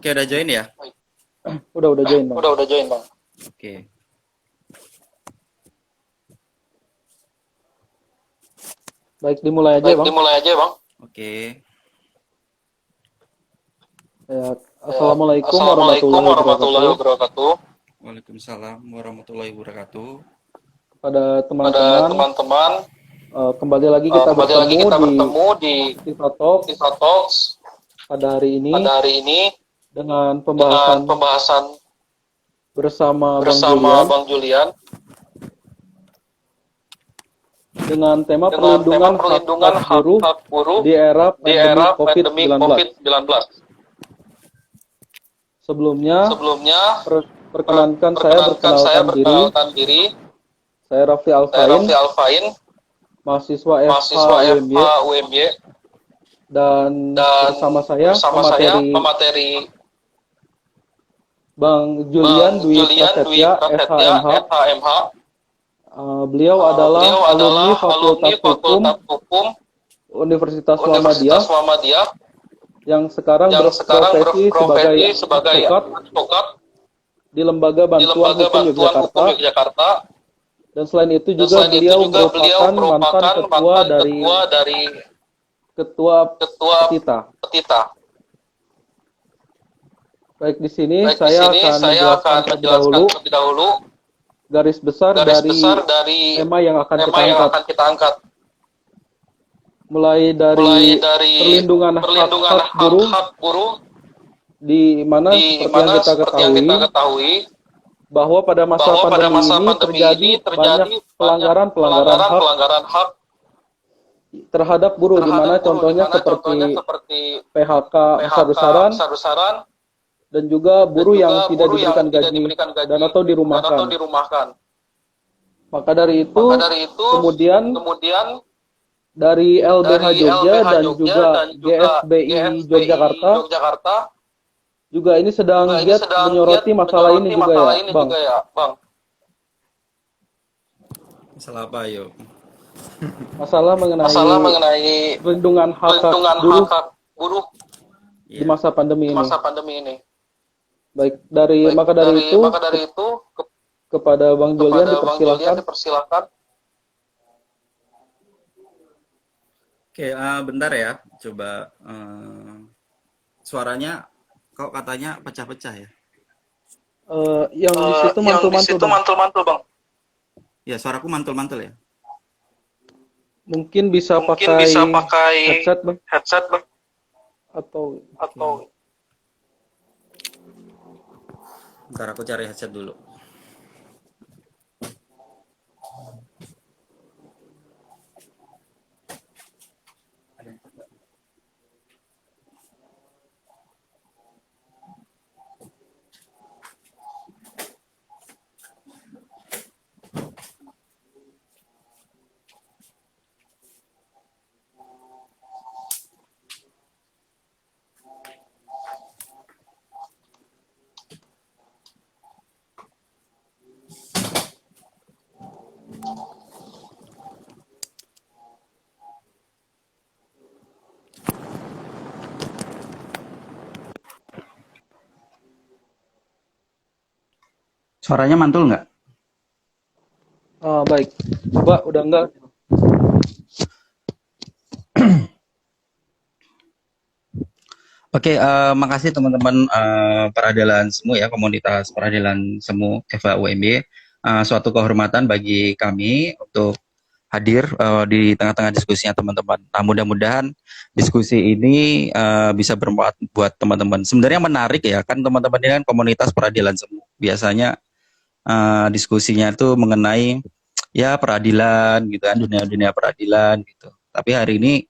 Oke, udah join ya? Udah join bang. Udah join bang. Oke. Baik, dimulai aja Baik, bang. dimulai aja bang. Oke. Ya, Assalamualaikum Assalamualaikum warahmatullahi warahmatullahi wabarakatuh. wabarakatuh. Waalaikumsalam warahmatullahi wabarakatuh. Pada Pada teman-teman, teman-teman, kembali lagi kita kembali lagi kita bertemu di Tifa Talks Tifa Talks pada hari ini pada hari ini dengan dengan pembahasan pembahasan bersama Bang bersama Julian Bang Julian dengan tema dengan tema perlindungan perlindungan hak-hak buruh buruh di era di pandemi era pandemi COVID-19. COVID-19. Sebelumnya, Sebelumnya, perkenankan saya perkenalkan berkenalkan diri. Saya Raffi Saya Alfain, Raffi Alfain, mahasiswa mahasiswa FH UMY, dan dan bersama saya bersama saya pemateri pemateri Bang Julian Dwi Julian Dwi Prasetya, Prasetya, FHMH. FHMH. Beliau adalah Beliau alumni adalah alumni Fakultas Hukum Universitas Universitas Muhammadiyah Muhammadiyah yang sekarang yang sekarang berprofesi berprofesi sebagai advokat advokat di Lembaga di Bantuan Lembaga Hukum Bantuan Hukum Yogyakarta. Yogyakarta. Dan selain itu Dan juga selain itu beliau juga beliau merupakan mantan merupakan ketua dari ketua ketua Petita. Petita. Baik, di sini Baik, di saya sini akan saya menjelaskan akan terlebih menjelaskan dahulu terlebih dahulu garis besar garis besar dari tema yang akan kita tema yang angkat. akan kita angkat. Mulai Mulai dari dari perlindungan hak-hak buruh, hak buruh di mana di seperti mana yang kita seperti yang kita ketahui ketahui bahwa pada masa bahwa pada pandemi masa ini pandemi terjadi ini banyak terjadi pelanggaran hak pelanggaran hak terhadap buruh, di mana terhadap buruh, di contohnya mana contohnya seperti seperti PHK PHK besar-besaran besar-besaran dan juga dan buruh yang juga tidak buruh yang diberikan tidak gaji diberikan dan gaji atau dan atau dirumahkan. dirumahkan. Maka dari itu, Maka dari itu kemudian kemudian dari LBH dari Jogja LBH dan Jogja juga dan juga GSBI GSBI Yogyakarta Yogyakarta juga ini sedang juga ini giat sedang giat menyoroti masalah ini menyoroti juga masalah ya, ini Bang. juga ya, Bang. Masalah apa, yuk? Masalah Masalah mengenai mengenai perlindungan hak-hak perlindungan buruh hak buruh di Iya. masa pandemi di ini. masa pandemi ini. Baik, Baik, maka dari itu kepada Bang Julian kepada Bang Julian dipersilakan. dipersilakan. Oke, bentar ya. Coba suaranya kok katanya pecah-pecah ya? Yang di situ Yang di mantul-mantul, situ Bang. mantul-mantul, Bang. Ya, suaraku mantul-mantul ya. Mungkin bisa Mungkin pakai bisa pakai headset, Bang, headset, Bang, atau atau Bentar aku cari headset dulu. Suaranya mantul nggak? baik. Coba udah enggak? Oke, makasih teman-teman peradilan semu ya, komunitas peradilan semu FHUMB. Suatu kehormatan bagi kami untuk hadir di tengah-tengah diskusinya teman-teman. Nah, mudah-mudahan diskusi ini bisa bermanfaat buat teman-teman. Sebenarnya menarik ya, kan teman-teman ini kan komunitas peradilan semu. Biasanya diskusinya itu mengenai ya peradilan gitu kan, dunia-dunia peradilan gitu. Tapi hari ini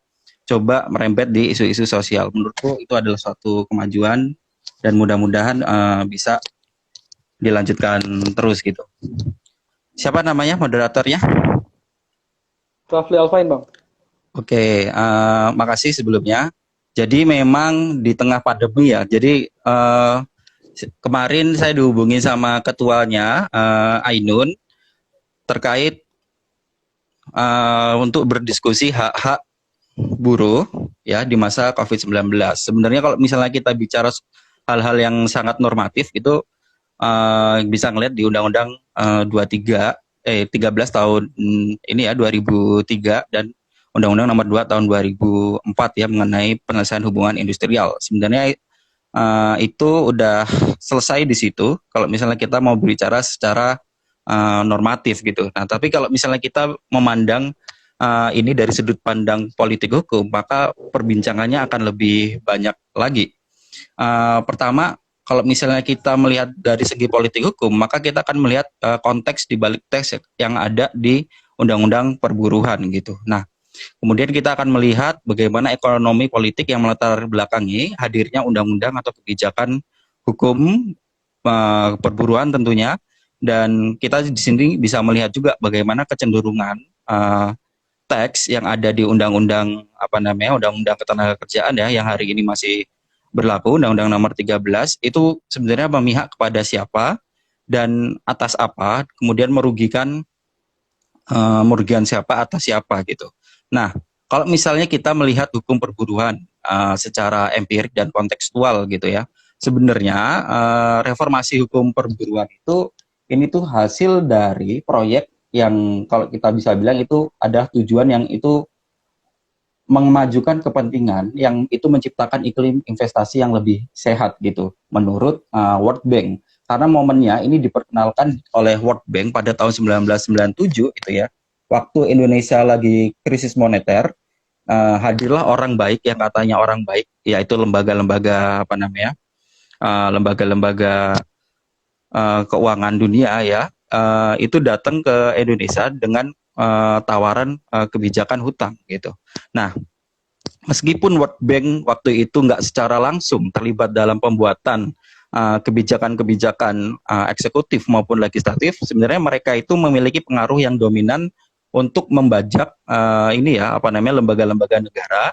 coba merembet di isu-isu sosial. Menurutku itu adalah suatu kemajuan dan mudah-mudahan bisa dilanjutkan terus gitu. Siapa namanya moderatornya? Rafli Alfain, Bang. Oke, makasih sebelumnya. Jadi memang di tengah pandemi ya. Jadi kemarin saya dihubungi sama ketuanya Ainun terkait untuk berdiskusi hak-hak buruh ya di masa COVID-19. Sebenarnya kalau misalnya kita bicara hal-hal yang sangat normatif itu bisa ngelihat di Undang-Undang 13 tahun ini ya 2003 dan Undang-Undang Nomor 2 tahun 2004 ya mengenai penyelesaian hubungan industrial. Sebenarnya itu udah selesai di situ kalau misalnya kita mau berbicara secara normatif gitu. Nah, tapi kalau misalnya kita memandang ini dari sudut pandang politik hukum, maka perbincangannya akan lebih banyak lagi. Pertama, kalau misalnya kita melihat dari segi politik hukum, maka kita akan melihat konteks di balik teks yang ada di Undang-Undang Perburuhan gitu. Nah, kemudian kita akan melihat bagaimana ekonomi politik yang melatar belakangi hadirnya undang-undang atau kebijakan hukum perburuan tentunya, dan kita di sini bisa melihat juga bagaimana kecenderungan teks yang ada di undang-undang undang-undang ketenagakerjaan ya yang hari ini masih berlaku, Undang-Undang Nomor 13 itu sebenarnya memihak kepada siapa dan atas apa, kemudian merugikan siapa atas siapa gitu. Nah, kalau misalnya kita melihat hukum perburuan secara empirik dan kontekstual gitu ya, sebenarnya reformasi hukum perburuan itu ini tuh hasil dari proyek yang kalau kita bisa bilang itu ada tujuan yang itu memajukan kepentingan yang itu menciptakan iklim investasi yang lebih sehat gitu menurut World Bank, karena momennya ini diperkenalkan oleh World Bank pada tahun 1997 itu ya, waktu Indonesia lagi krisis moneter. Hadirlah orang baik yang katanya orang baik, yaitu lembaga-lembaga lembaga-lembaga keuangan dunia ya, itu datang ke Indonesia dengan tawaran kebijakan hutang gitu. Nah, meskipun World Bank waktu itu nggak secara langsung terlibat dalam pembuatan kebijakan-kebijakan eksekutif maupun legislatif, sebenarnya mereka itu memiliki pengaruh yang dominan untuk membajak lembaga-lembaga negara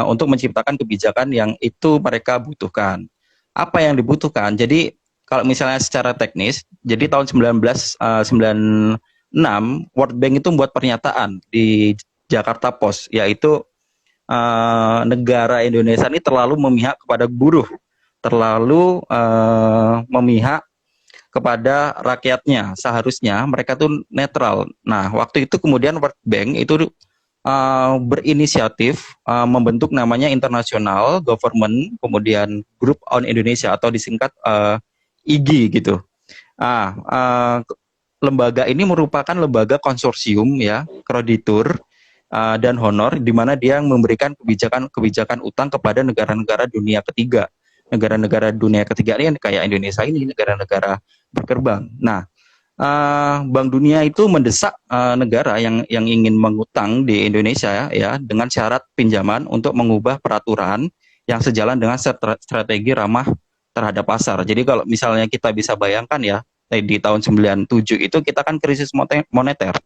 untuk menciptakan kebijakan yang itu mereka butuhkan. Apa yang dibutuhkan? Jadi kalau misalnya secara teknis, jadi tahun 1996 World Bank itu membuat pernyataan di Jakarta Post, yaitu negara Indonesia ini terlalu memihak kepada buruh, terlalu memihak kepada rakyatnya. Seharusnya mereka tuh netral. Nah, waktu itu kemudian World Bank itu berinisiatif membentuk namanya International Government kemudian Group on Indonesia atau disingkat IGI gitu. Lembaga ini merupakan lembaga konsorsium ya, kreditur dan honor, di mana dia memberikan kebijakan utang kepada negara-negara dunia ketiga. Negara-negara dunia ketiga ini kayak Indonesia ini, negara-negara berkembang. Nah, Bank Dunia itu mendesak negara yang ingin mengutang di Indonesia ya dengan syarat pinjaman untuk mengubah peraturan yang sejalan dengan strategi ramah terhadap pasar. Jadi kalau misalnya kita bisa bayangkan ya, di tahun 97 itu kita kan krisis moneter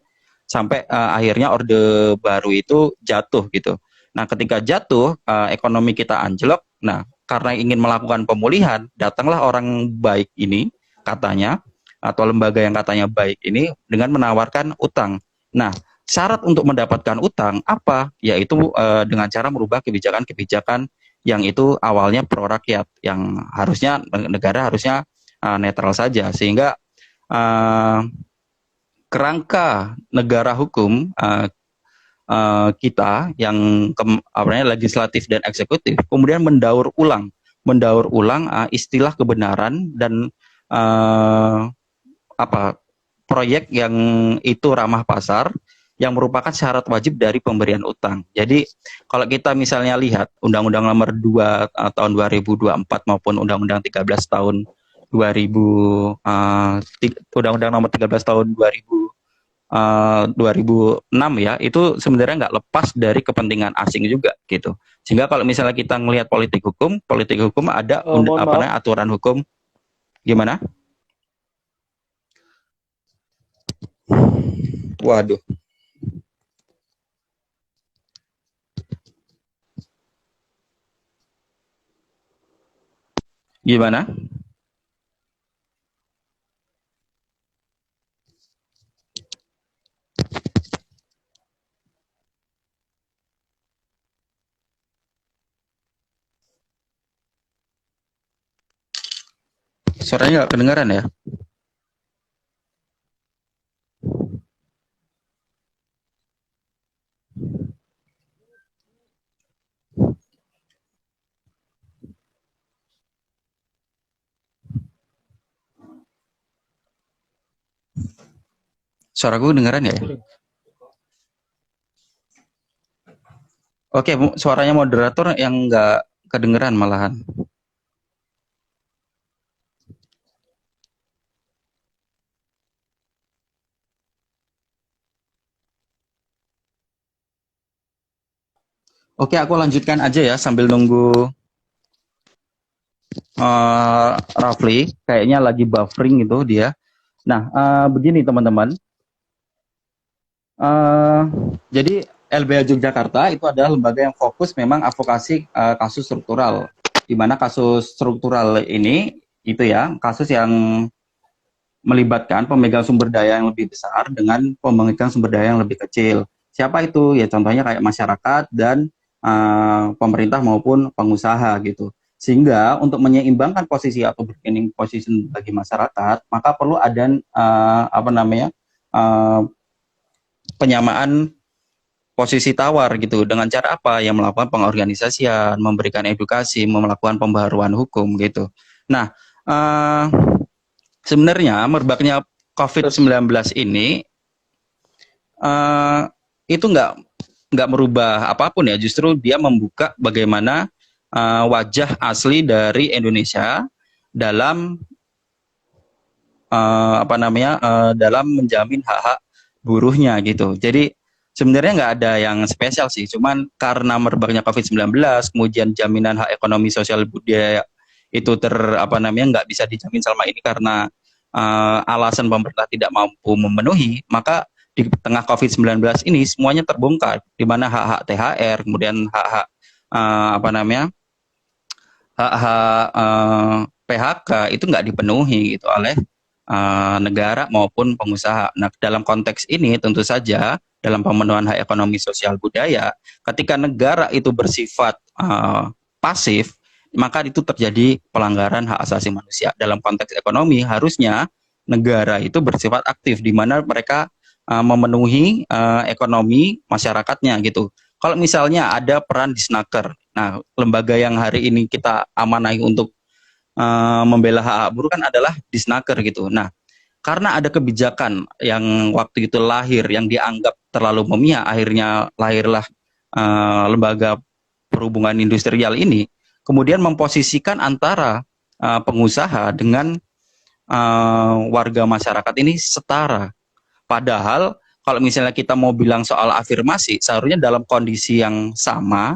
sampai akhirnya Orde Baru itu jatuh gitu. Nah, ketika jatuh, ekonomi kita anjlok. Nah, karena ingin melakukan pemulihan, datanglah orang baik ini katanya, atau lembaga yang katanya baik ini dengan menawarkan utang. Nah, syarat untuk mendapatkan utang apa? Yaitu dengan cara merubah kebijakan-kebijakan yang itu awalnya pro rakyat, yang harusnya negara harusnya netral saja, sehingga kerangka negara hukum kita yang legislatif dan eksekutif kemudian mendaur ulang istilah kebenaran dan proyek yang itu ramah pasar yang merupakan syarat wajib dari pemberian utang. Jadi kalau kita misalnya lihat Undang-Undang Nomor 2 tahun 2024 maupun Undang-Undang 13 tahun 2000 Undang-Undang Nomor 13 tahun 2006 ya, itu sebenarnya nggak lepas dari kepentingan asing juga gitu. Sehingga kalau misalnya kita melihat politik hukum ada aturan hukum. Gimana? Waduh. Gimana? Suaranya nggak kedengaran ya? Suaraku kedengaran ya? Oke, suaranya moderator yang nggak kedengeran malahan. Oke, aku lanjutkan aja ya sambil nunggu Rafli. Kayaknya lagi buffering gitu dia. Nah, begini teman-teman. Jadi LBH Yogyakarta itu adalah lembaga yang fokus memang advokasi kasus struktural. Di mana kasus struktural ini itu ya kasus yang melibatkan pemegang sumber daya yang lebih besar dengan pemegang sumber daya yang lebih kecil. Siapa itu? Ya contohnya kayak masyarakat dan pemerintah maupun pengusaha gitu. Sehingga untuk menyeimbangkan posisi atau bargaining position bagi masyarakat, maka perlu ada penyamaan posisi tawar gitu. Dengan cara apa? Yang melakukan pengorganisasian, memberikan edukasi, melakukan pembaharuan hukum gitu. Nah, sebenarnya merebaknya COVID-19 ini itu nggak merubah apapun ya, justru dia membuka bagaimana wajah asli dari Indonesia dalam dalam menjamin hak-hak buruhnya gitu. Jadi sebenarnya nggak ada yang spesial sih, cuman karena merebaknya COVID-19, kemudian jaminan hak ekonomi sosial budaya itu nggak bisa dijamin selama ini karena alasan pemerintah tidak mampu memenuhi, maka di tengah COVID-19 ini semuanya terbongkar, di mana hak-hak THR, kemudian hak-hak hak-hak PHK itu nggak dipenuhi gitu oleh negara maupun pengusaha. Nah, dalam konteks ini tentu saja dalam pemenuhan hak ekonomi sosial budaya, ketika negara itu bersifat pasif, maka itu terjadi pelanggaran hak asasi manusia. Dalam konteks ekonomi, harusnya negara itu bersifat aktif, di mana mereka memenuhi ekonomi masyarakatnya gitu. Kalau misalnya ada peran di Disnaker, nah lembaga yang hari ini kita amanahi untuk membela hak buruh kan adalah Disnaker gitu. Nah, karena ada kebijakan yang waktu itu lahir yang dianggap terlalu memihak, akhirnya lahirlah lembaga perhubungan industrial ini, kemudian memposisikan antara pengusaha dengan warga masyarakat ini setara. Padahal kalau misalnya kita mau bilang soal afirmasi, seharusnya dalam kondisi yang sama,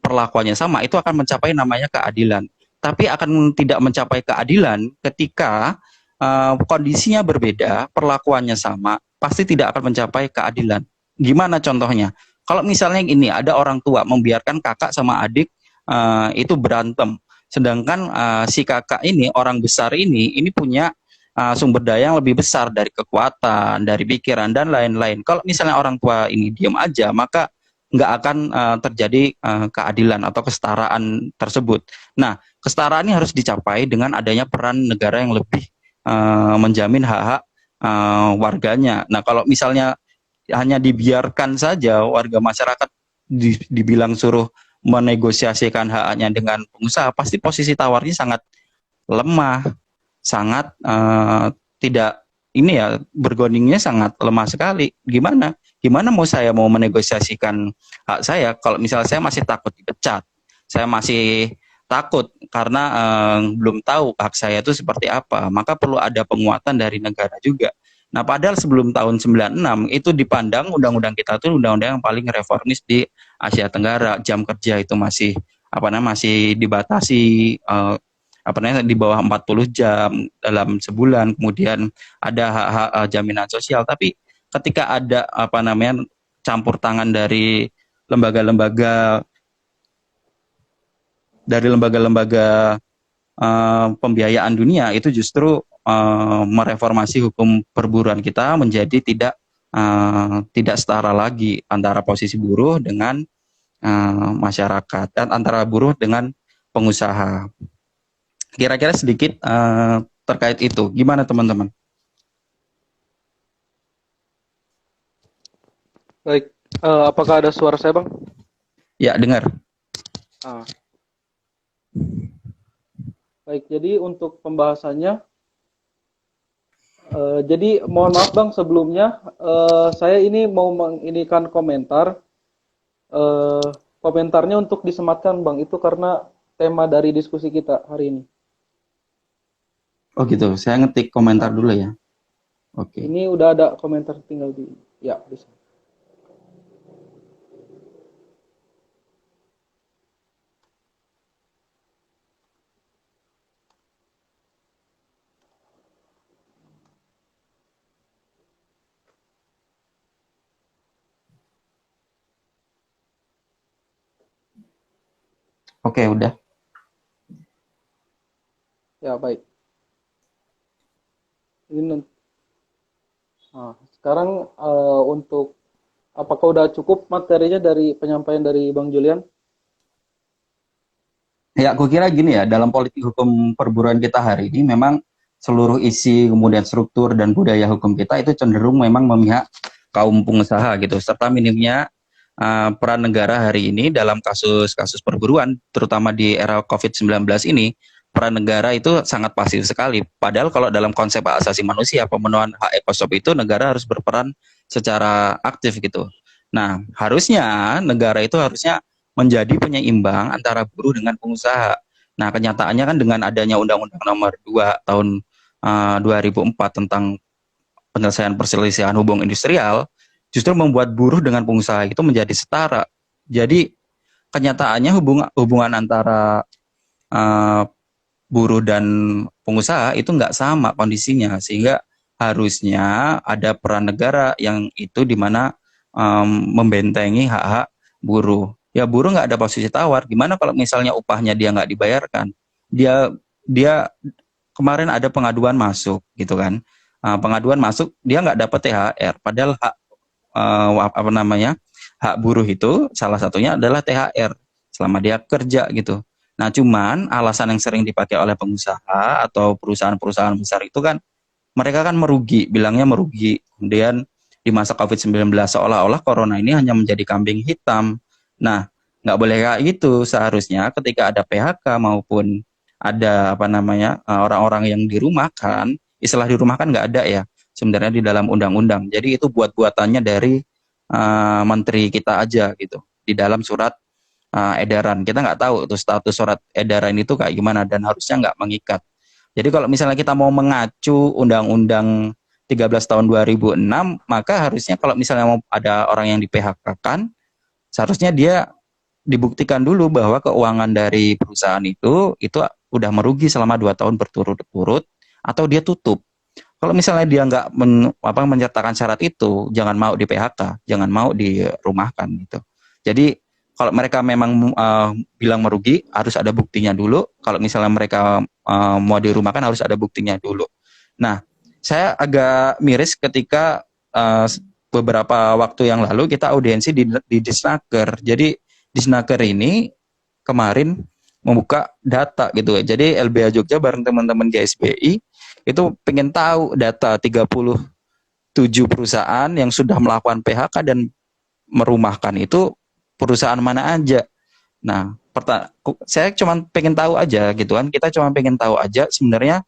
perlakuannya sama, itu akan mencapai namanya keadilan. Tapi akan tidak mencapai keadilan ketika kondisinya berbeda, perlakuannya sama, pasti tidak akan mencapai keadilan. Gimana contohnya? Kalau misalnya ini ada orang tua membiarkan kakak sama adik itu berantem, sedangkan si kakak ini orang besar ini punya sumber daya yang lebih besar dari kekuatan, dari pikiran dan lain-lain. Kalau misalnya orang tua ini diam aja, maka nggak akan terjadi keadilan atau kesetaraan tersebut. Nah, kesetaraan ini harus dicapai dengan adanya peran negara yang lebih menjamin hak-hak warganya. Nah, kalau misalnya hanya dibiarkan saja warga masyarakat dibilang suruh menegosiasikan haknya dengan pengusaha, pasti posisi tawarnya sangat lemah, sangat tidak ini ya, bergondingnya sangat lemah sekali. Gimana mau saya mau menegosiasikan hak saya kalau misalnya saya masih takut dipecat, saya masih takut karena belum tahu hak saya itu seperti apa, maka perlu ada penguatan dari negara juga. Nah, padahal sebelum tahun 96 itu dipandang undang-undang kita itu undang-undang yang paling reformis di Asia Tenggara. Jam kerja itu masih masih dibatasi di bawah 40 jam dalam sebulan, kemudian ada hak-hak jaminan sosial. Tapi ketika ada campur tangan dari lembaga-lembaga pembiayaan dunia, itu justru mereformasi hukum perburuan kita menjadi tidak setara lagi antara posisi buruh dengan masyarakat dan antara buruh dengan pengusaha. Kira-kira sedikit terkait itu. Gimana teman-teman? Baik. Apakah ada suara saya, Bang? Ya, dengar. Ah, baik. Jadi untuk pembahasannya, jadi mohon maaf Bang sebelumnya, saya ini mau menginikan komentar. eh, Komentarnya untuk disematkan Bang, itu karena tema dari diskusi kita hari ini. Oh gitu, saya ngetik komentar Nah, dulu ya. Oke. ini udah ada komentar, tinggal di, ya bisa. Oke, udah. Ya baik. Ini, nah, sekarang untuk apakah udah cukup materinya dari penyampaian dari Bang Julian? Ya, aku kira gini ya, dalam politik hukum perburuan kita hari ini memang seluruh isi, kemudian struktur dan budaya hukum kita itu cenderung memang memihak kaum pengusaha gitu, serta minimnya peran negara hari ini dalam kasus-kasus perburuan, terutama di era COVID-19 ini, peran negara itu sangat pasif sekali. Padahal kalau dalam konsep hak asasi manusia, pemenuhan hak ekosop itu negara harus berperan secara aktif gitu. Nah, harusnya negara itu harusnya menjadi penyeimbang antara buruh dengan pengusaha. Nah, kenyataannya kan dengan adanya Undang-Undang Nomor 2 tahun 2004 tentang penyelesaian perselisihan hubungan industrial, justru membuat buruh dengan pengusaha itu menjadi setara. Jadi kenyataannya hubungan antara uh, buruh dan pengusaha itu nggak sama kondisinya, sehingga harusnya ada peran negara yang itu di mana membentengi hak-hak buruh. Ya buruh nggak ada posisi tawar. Gimana kalau misalnya upahnya dia nggak dibayarkan? Dia dia kemarin ada pengaduan masuk gitu kan. Pengaduan masuk dia nggak dapat THR. Padahal hak apa namanya hak buruh itu salah satunya adalah THR selama dia kerja gitu. Nah, cuman alasan yang sering dipakai oleh pengusaha atau perusahaan-perusahaan besar itu kan mereka kan merugi, bilangnya merugi. Kemudian di masa COVID-19 seolah-olah corona ini hanya menjadi kambing hitam. Nah, nggak boleh kayak gitu. Seharusnya ketika ada PHK maupun ada apa namanya orang-orang yang dirumahkan, istilah dirumahkan nggak ada ya sebenarnya di dalam undang-undang. Jadi itu buat-buatannya dari menteri kita aja gitu di dalam surat edaran. Kita nggak tahu tuh status surat edaran itu kayak gimana dan harusnya nggak mengikat. Jadi kalau misalnya kita mau mengacu Undang-Undang 13 tahun 2006, maka harusnya kalau misalnya mau ada orang yang di PHK-kan, seharusnya dia dibuktikan dulu bahwa keuangan dari perusahaan itu udah merugi selama 2 tahun berturut-turut atau dia tutup. Kalau misalnya dia nggak menyertakan syarat itu, jangan mau di PHK, jangan mau dirumahkan gitu. Jadi kalau mereka memang bilang merugi, harus ada buktinya dulu. Kalau misalnya mereka mau dirumahkan, harus ada buktinya dulu. Nah, saya agak miris ketika beberapa waktu yang lalu kita audiensi di Disnaker. Jadi Disnaker ini kemarin membuka data gitu. Jadi LBH Jogja bareng teman-teman GSBI itu pengen tahu data 37 perusahaan yang sudah melakukan PHK dan merumahkan itu perusahaan mana aja. Nah, saya cuma pengen tahu aja gitu kan. Kita cuma pengen tahu aja sebenarnya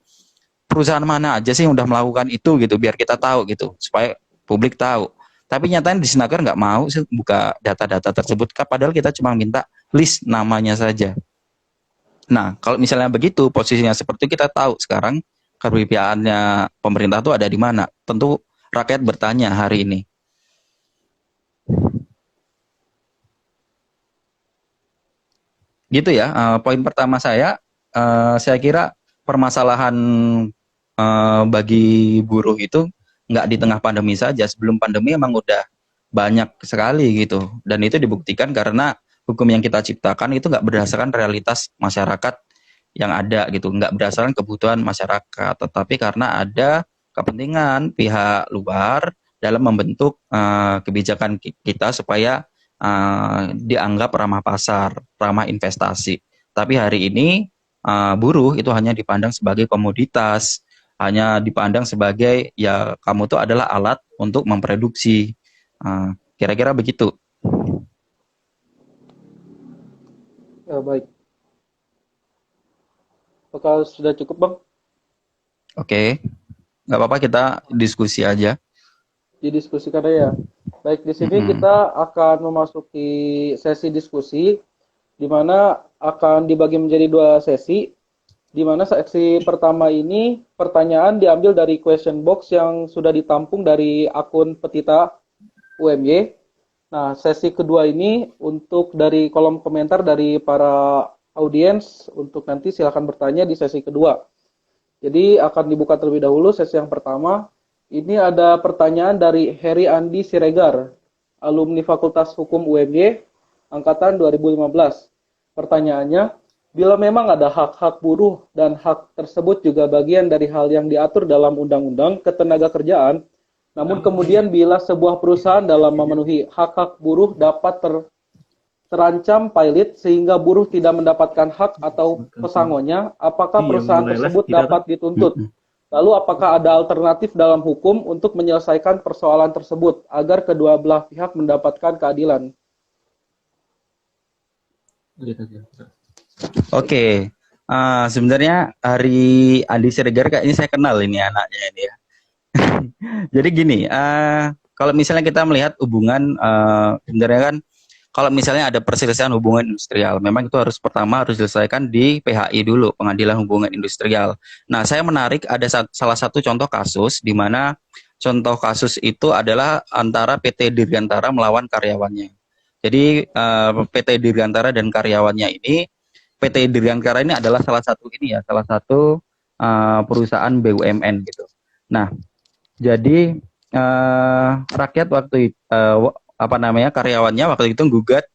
perusahaan mana aja sih yang udah melakukan itu gitu biar kita tahu gitu supaya publik tahu. Tapi nyatanya di Sinaker nggak mau sih buka data-data tersebut, padahal kita cuma minta list namanya saja. Nah, kalau misalnya begitu, posisinya seperti kita tahu sekarang keberpihakannya pemerintah itu ada di mana. Tentu rakyat bertanya hari ini. Gitu ya, poin pertama saya kira permasalahan bagi buruh itu nggak di tengah pandemi saja. Sebelum pandemi emang udah banyak sekali gitu. Dan itu dibuktikan karena hukum yang kita ciptakan itu nggak berdasarkan realitas masyarakat yang ada gitu, nggak berdasarkan kebutuhan masyarakat, tetapi karena ada kepentingan pihak luar dalam membentuk kebijakan kita supaya dianggap ramah pasar, ramah investasi. Tapi hari ini buruh itu hanya dipandang sebagai komoditas, hanya dipandang sebagai ya kamu tuh adalah alat untuk memproduksi. Kira-kira begitu. Ya, baik. Apakah sudah cukup, Bang? Oke, nggak apa-apa kita diskusi aja. Didiskusikan ya. Baik, di sini Mm-mm. kita akan memasuki sesi diskusi, di mana akan dibagi menjadi dua sesi, di mana sesi pertama ini pertanyaan diambil dari question box yang sudah ditampung dari akun Petita UMY. Nah, sesi kedua ini untuk dari kolom komentar dari para audiens, untuk nanti silakan bertanya di sesi kedua. Jadi akan dibuka terlebih dahulu sesi yang pertama. Ini ada pertanyaan dari Heri Andi Siregar, alumni Fakultas Hukum UMY, angkatan 2015. Pertanyaannya, bila memang ada hak-hak buruh dan hak tersebut juga bagian dari hal yang diatur dalam Undang-Undang Ketenagakerjaan, namun kemudian bila sebuah perusahaan dalam memenuhi hak-hak buruh dapat terancam pilot sehingga buruh tidak mendapatkan hak atau pesangonnya, apakah perusahaan tersebut dapat dituntut? Lalu apakah ada alternatif dalam hukum untuk menyelesaikan persoalan tersebut agar kedua belah pihak mendapatkan keadilan? Oke, sebenarnya Hari Andi Siregar kayaknya saya kenal ini anaknya ini ya. Jadi gini, kalau misalnya kita melihat hubungan, sebenarnya kan kalau misalnya ada perselisihan hubungan industrial, memang itu pertama harus diselesaikan di PHI dulu, Pengadilan Hubungan Industrial. Nah, saya menarik ada salah satu contoh kasus di mana contoh kasus itu adalah antara PT Dirgantara melawan karyawannya. Jadi PT Dirgantara dan karyawannya ini, PT Dirgantara ini adalah salah satu perusahaan BUMN gitu. Nah, jadi rakyat waktu karyawannya waktu itu gugat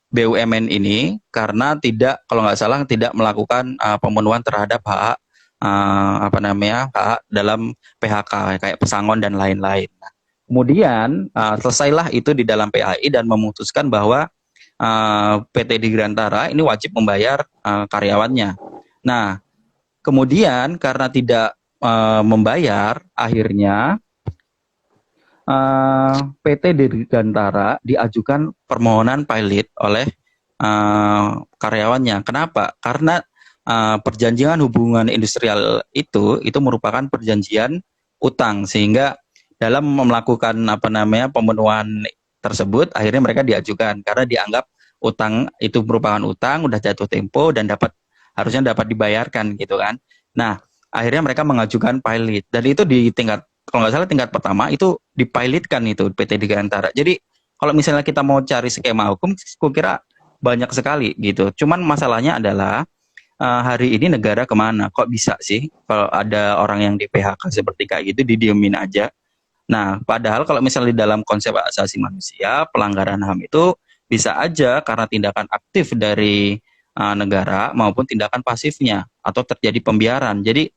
BUMN ini karena kalau nggak salah tidak melakukan pemenuhan terhadap hak hak dalam PHK kayak pesangon dan lain-lain. Nah, kemudian selesailah itu di dalam PHI dan memutuskan bahwa PT Dirgantara ini wajib membayar karyawannya. Nah, kemudian karena tidak membayar, akhirnya PT Dirgantara diajukan permohonan pilot oleh karyawannya. Kenapa? Karena perjanjian hubungan industrial itu merupakan perjanjian utang, sehingga dalam melakukan pemenuhan tersebut akhirnya mereka diajukan karena dianggap utang itu merupakan utang, udah jatuh tempo dan harusnya dapat dibayarkan gitu kan. Nah, akhirnya mereka mengajukan pilot dan itu di kalau nggak salah tingkat pertama itu dipilotkan itu PT Dirgantara. Jadi kalau misalnya kita mau cari skema hukum, kira banyak sekali gitu. Cuman masalahnya adalah hari ini negara kemana? Kok bisa sih kalau ada orang yang di PHK seperti kayak gitu didiemin aja? Nah, padahal kalau misalnya di dalam konsep hak asasi manusia, pelanggaran HAM itu bisa aja karena tindakan aktif dari negara maupun tindakan pasifnya atau terjadi pembiaran. Jadi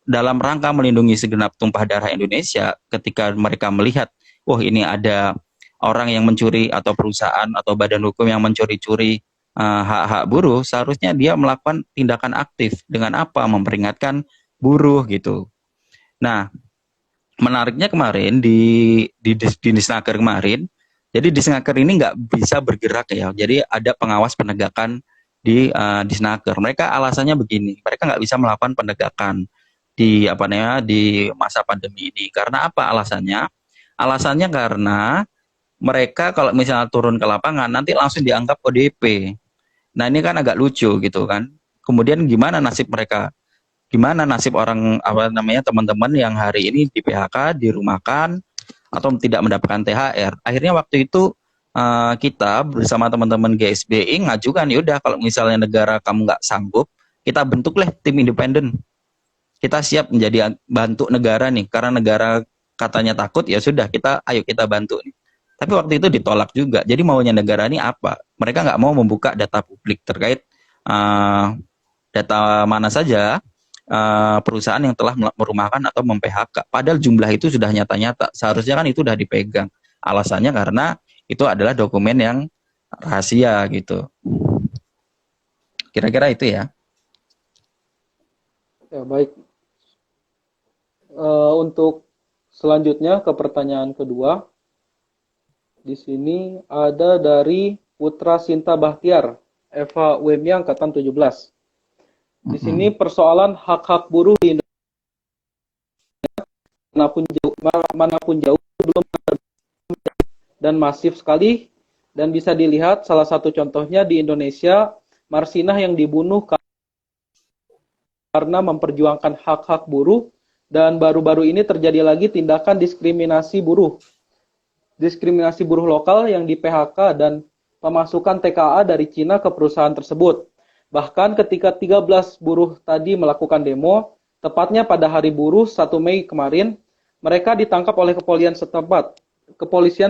dalam rangka melindungi segenap tumpah darah Indonesia, ketika mereka melihat, wah ini ada orang yang mencuri atau perusahaan atau badan hukum yang mencuri-curi hak-hak buruh, seharusnya dia melakukan tindakan aktif dengan apa? Memperingatkan buruh gitu. Nah, menariknya kemarin di Disnaker kemarin, jadi Disnaker ini nggak bisa bergerak ya. Jadi ada pengawas penegakan di Disnaker. Mereka alasannya begini, mereka nggak bisa melakukan penegakan di masa pandemi ini. Karena apa alasannya? Alasannya karena mereka kalau misalnya turun ke lapangan nanti langsung dianggap ODP. Nah, ini kan agak lucu gitu kan. Kemudian gimana nasib mereka? Gimana nasib orang teman-teman yang hari ini di PHK, dirumahkan atau tidak mendapatkan THR? Akhirnya waktu itu kita bersama teman-teman GSBI ngajukan, yaudah kalau misalnya negara kamu nggak sanggup, kita bentuklah tim independen. Kita siap menjadi bantu negara nih, karena negara katanya takut, ya sudah ayo kita bantu nih. Tapi waktu itu ditolak juga. Jadi maunya negara ini apa? Mereka nggak mau membuka data publik terkait data mana saja perusahaan yang telah merumahkan atau mem-PHK. Padahal jumlah itu sudah nyata-nyata. Seharusnya kan itu sudah dipegang. Alasannya karena itu adalah dokumen yang rahasia gitu. Kira-kira itu ya. Ya, baik. Untuk selanjutnya ke pertanyaan kedua, di sini ada dari Putra Sinta Bahtiar, Eva UMY angkatan 17. Di sini Mm-mm. persoalan hak-hak buruh di Indonesia manapun jauh belum dan masif sekali, dan bisa dilihat salah satu contohnya di Indonesia, Marsinah yang dibunuh karena memperjuangkan hak-hak buruh, dan baru-baru ini terjadi lagi tindakan diskriminasi buruh lokal yang di PHK dan pemasukan TKA dari Cina ke perusahaan tersebut. Bahkan ketika 13 buruh tadi melakukan demo, tepatnya pada hari buruh 1 Mei kemarin, mereka ditangkap oleh kepolisian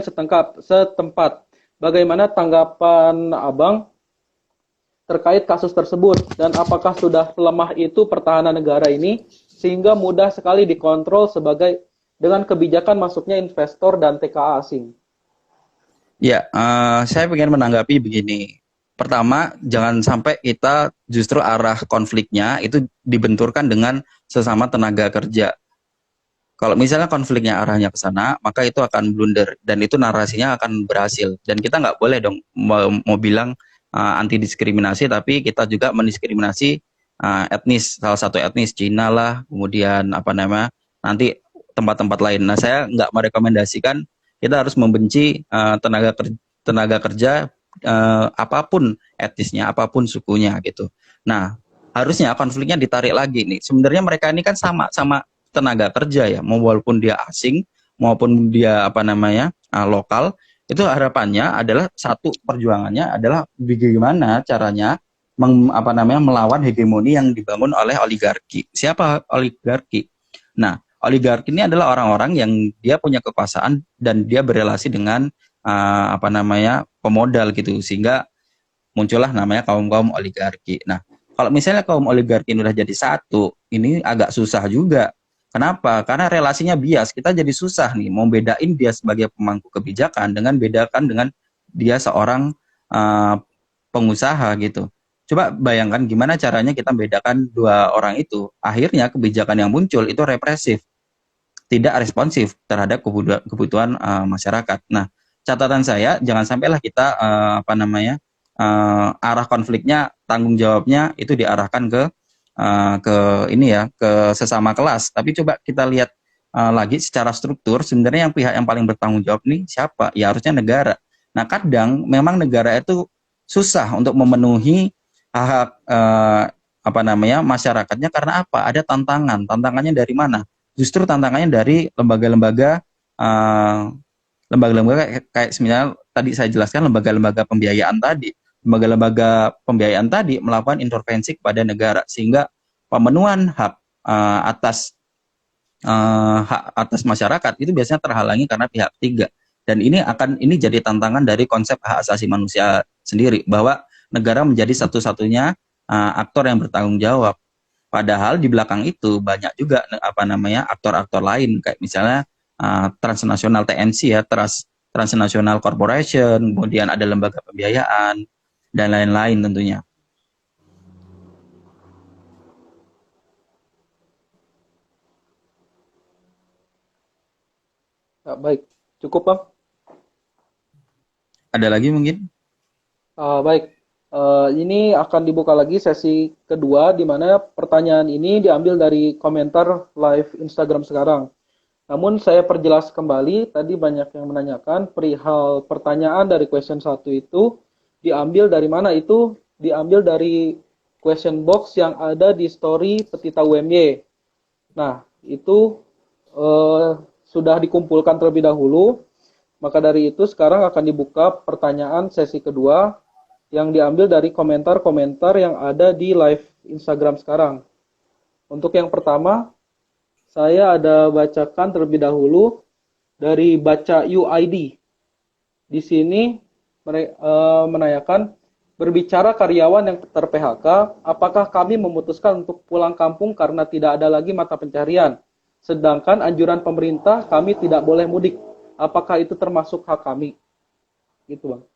setempat. Bagaimana tanggapan Abang terkait kasus tersebut, dan apakah sudah selemah itu pertahanan negara ini sehingga mudah sekali dikontrol dengan kebijakan masuknya investor dan TKA asing? Ya, saya ingin menanggapi begini. Pertama, jangan sampai kita justru arah konfliknya itu dibenturkan dengan sesama tenaga kerja. Kalau misalnya konfliknya arahnya ke sana, maka itu akan blunder dan itu narasinya akan berhasil. Dan kita nggak boleh dong mau bilang anti diskriminasi, tapi kita juga mendiskriminasi etnis, salah satu etnis Cina lah, kemudian apa namanya nanti tempat-tempat lain. Nah, saya nggak merekomendasikan kita harus membenci tenaga kerja apapun etnisnya, apapun sukunya gitu. Nah, harusnya konfliknya ditarik lagi nih. Sebenarnya mereka ini kan sama-sama tenaga kerja ya, mau walaupun dia asing maupun dia apa namanya lokal, itu harapannya adalah satu perjuangannya adalah bagaimana caranya apa namanya melawan hegemoni yang dibangun oleh oligarki. Siapa oligarki? Nah, oligarki ini adalah orang-orang yang dia punya kekuasaan dan dia berelasi dengan apa namanya pemodal gitu, sehingga muncullah namanya kaum-kaum oligarki. Nah, kalau misalnya kaum oligarki ini udah jadi satu, ini agak susah juga. Kenapa? Karena relasinya bias. Kita jadi susah nih mau bedain dia sebagai pemangku kebijakan dengan bedakan dengan dia seorang uh, pengusaha gitu. Coba bayangkan gimana caranya kita bedakan dua orang itu. Akhirnya kebijakan yang muncul itu represif, tidak responsif terhadap kebutuhan masyarakat. Nah, catatan saya jangan sampailah kita apa namanya arah konfliknya, tanggung jawabnya itu diarahkan ke ini ya, ke sesama kelas. Tapi coba kita lihat lagi secara struktur, sebenarnya yang pihak yang paling bertanggung jawab nih siapa? Ya harusnya negara. Nah, kadang memang negara itu susah untuk memenuhi hak apa namanya masyarakatnya karena apa? Ada tantangan. Tantangannya dari mana? Justru tantangannya dari eh, lembaga-lembaga kayak sebenarnya tadi saya jelaskan lembaga-lembaga pembiayaan tadi. Lembaga-lembaga pembiayaan tadi melakukan intervensi kepada negara sehingga pemenuhan hak atas masyarakat itu biasanya terhalangi karena pihak ketiga. Dan ini jadi tantangan dari konsep hak asasi manusia sendiri bahwa negara menjadi satu-satunya aktor yang bertanggung jawab. Padahal di belakang itu banyak juga apa namanya aktor-aktor lain kayak misalnya transnasional TNC ya, Transnational Corporation, kemudian ada lembaga pembiayaan dan lain-lain tentunya. Ya, baik, cukup Bang. Ada lagi mungkin? Baik, ini akan dibuka lagi sesi kedua, di mana pertanyaan ini diambil dari komentar live Instagram sekarang. Namun saya perjelas kembali, tadi banyak yang menanyakan perihal pertanyaan dari question satu itu diambil dari mana, itu diambil dari question box yang ada di story Petita UMY. Nah, itu eh, sudah dikumpulkan terlebih dahulu, maka dari itu sekarang akan dibuka pertanyaan sesi kedua yang diambil dari komentar-komentar yang ada di live Instagram sekarang. Untuk yang pertama, saya ada bacakan terlebih dahulu dari Baca UID. Di sini menanyakan, berbicara karyawan yang ter-PHK, apakah kami memutuskan untuk pulang kampung karena tidak ada lagi mata pencarian? Sedangkan anjuran pemerintah kami tidak boleh mudik. Apakah itu termasuk hak kami? Gitu, Bang.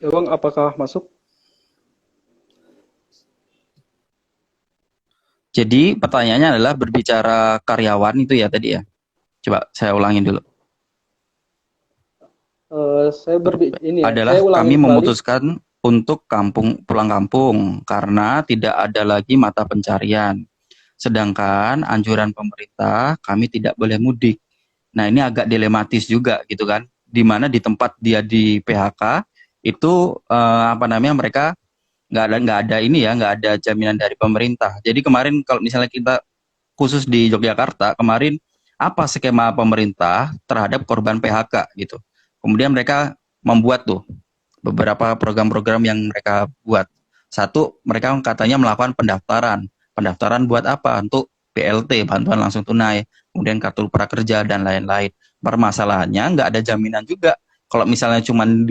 Ya Bang, apakah masuk? Jadi pertanyaannya adalah berbicara karyawan itu ya tadi ya. Coba saya ulangin dulu. Saya Adalah ulangin kami kembali. memutuskan untuk pulang kampung karena tidak ada lagi mata pencarian. Sedangkan anjuran pemerintah kami tidak boleh mudik. Nah, ini agak dilematis juga gitu kan. Di mana di tempat dia di PHK itu apa namanya mereka nggak ada ini ya, nggak ada jaminan dari pemerintah. Jadi kemarin kalau misalnya kita khusus di Yogyakarta kemarin apa skema pemerintah terhadap korban PHK gitu. Kemudian mereka membuat tuh beberapa program-program yang mereka buat. Satu, mereka katanya melakukan pendaftaran. Pendaftaran buat apa? Untuk BLT, bantuan langsung tunai, kemudian kartu prakerja dan lain-lain. Permasalahannya nggak ada jaminan juga. Kalau misalnya cuman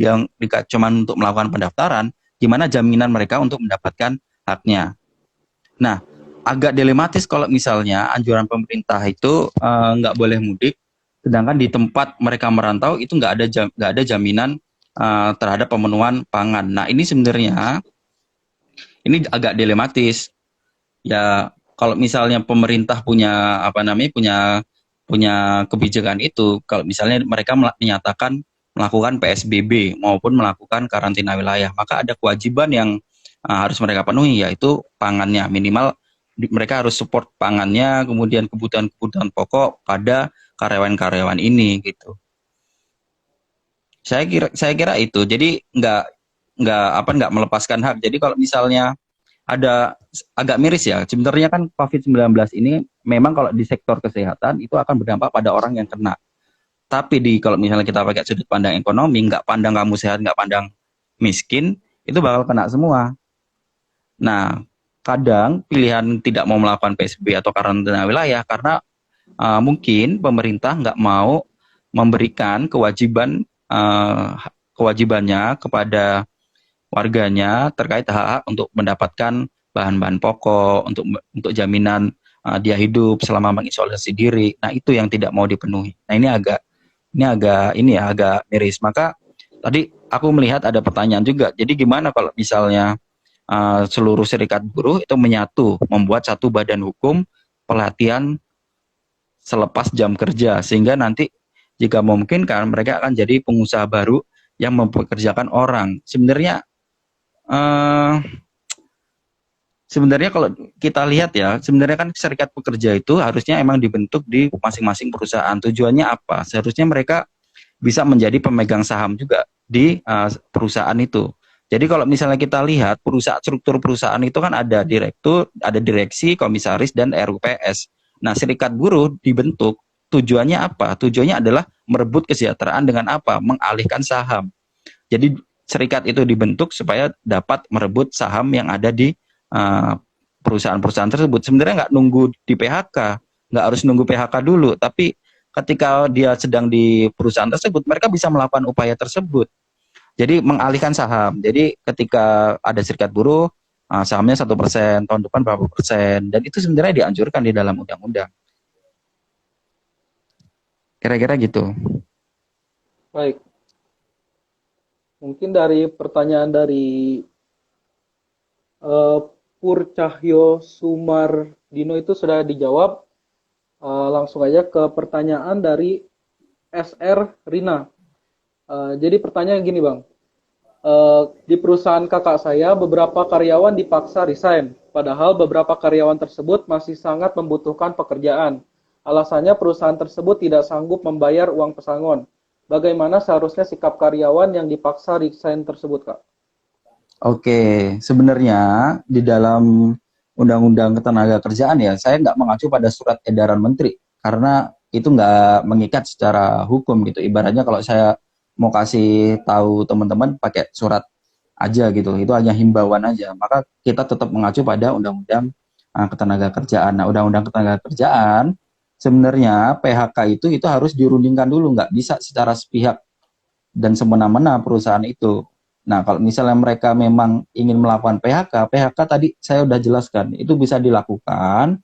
untuk melakukan pendaftaran, gimana jaminan mereka untuk mendapatkan haknya? Nah, agak dilematis kalau misalnya anjuran pemerintah itu nggak boleh mudik, sedangkan di tempat mereka merantau itu nggak ada jaminan terhadap pemenuhan pangan. Nah, ini sebenarnya ini agak dilematis. Ya, kalau misalnya pemerintah punya apa namanya punya punya kebijakan itu, kalau misalnya mereka menyatakan melakukan PSBB maupun melakukan karantina wilayah, maka ada kewajiban yang harus mereka penuhi, yaitu pangannya minimal mereka harus support pangannya, kemudian kebutuhan-kebutuhan pokok pada karyawan-karyawan ini gitu. Saya kira itu. Jadi nggak melepaskan hak. Jadi kalau misalnya ada agak miris ya. Sebenarnya kan COVID-19 ini memang kalau di sektor kesehatan itu akan berdampak pada orang yang kena. Tapi kalau misalnya kita pakai sudut pandang ekonomi, nggak pandang kamu sehat, nggak pandang miskin, itu bakal kena semua. Nah, kadang pilihan tidak mau melakukan PSBB atau karantina wilayah karena mungkin pemerintah nggak mau memberikan kewajibannya kepada warganya terkait hak untuk mendapatkan bahan-bahan pokok untuk jaminan dia hidup selama mengisolasi diri. Nah, itu yang tidak mau dipenuhi. Nah, ini agak miris. Maka tadi aku melihat ada pertanyaan juga. Jadi gimana kalau misalnya seluruh serikat buruh itu menyatu membuat satu badan hukum pelatihan selepas jam kerja sehingga nanti jika memungkinkan mereka akan jadi pengusaha baru yang mempekerjakan orang. Eh, Sebenarnya kalau kita lihat ya, sebenarnya kan serikat pekerja itu harusnya emang dibentuk di masing-masing perusahaan. Tujuannya apa? Seharusnya mereka bisa menjadi pemegang saham juga di perusahaan itu. Jadi kalau misalnya kita lihat struktur perusahaan itu kan ada direktur, ada direksi, komisaris, dan RUPS. Nah, serikat buruh dibentuk tujuannya apa? Tujuannya adalah merebut kesejahteraan dengan apa? Mengalihkan saham. Jadi serikat itu dibentuk supaya dapat merebut saham yang ada di perusahaan-perusahaan tersebut. Sebenarnya nggak nunggu di PHK, nggak harus nunggu PHK dulu, tapi ketika dia sedang di perusahaan tersebut, mereka bisa melakukan upaya tersebut. Jadi mengalihkan saham. Jadi ketika ada serikat buruh, sahamnya 1%, tahun depan berapa persen, dan itu sebenarnya dianjurkan di dalam undang-undang. Kira-kira gitu. Baik. Mungkin dari pertanyaan dari eh, Pur Cahyo Sumardino itu sudah dijawab. Langsung aja ke pertanyaan dari SR Rina. Jadi pertanyaan gini Bang, di perusahaan kakak saya beberapa karyawan dipaksa resign, padahal beberapa karyawan tersebut masih sangat membutuhkan pekerjaan. Alasannya perusahaan tersebut tidak sanggup membayar uang pesangon. Bagaimana seharusnya sikap karyawan yang dipaksa resign tersebut, Kak? Oke, sebenarnya di dalam Undang-Undang Ketenagakerjaan ya, saya nggak mengacu pada surat edaran menteri karena itu nggak mengikat secara hukum gitu. Ibaratnya kalau saya mau kasih tahu teman-teman pakai surat aja gitu, itu hanya himbauan aja. Maka kita tetap mengacu pada Undang-Undang Ketenagakerjaan. Nah, Undang-Undang Ketenagakerjaan sebenarnya PHK itu harus dirundingkan dulu, nggak bisa secara sepihak dan semena-mena perusahaan itu. Nah, kalau misalnya mereka memang ingin melakukan PHK tadi saya sudah jelaskan, itu bisa dilakukan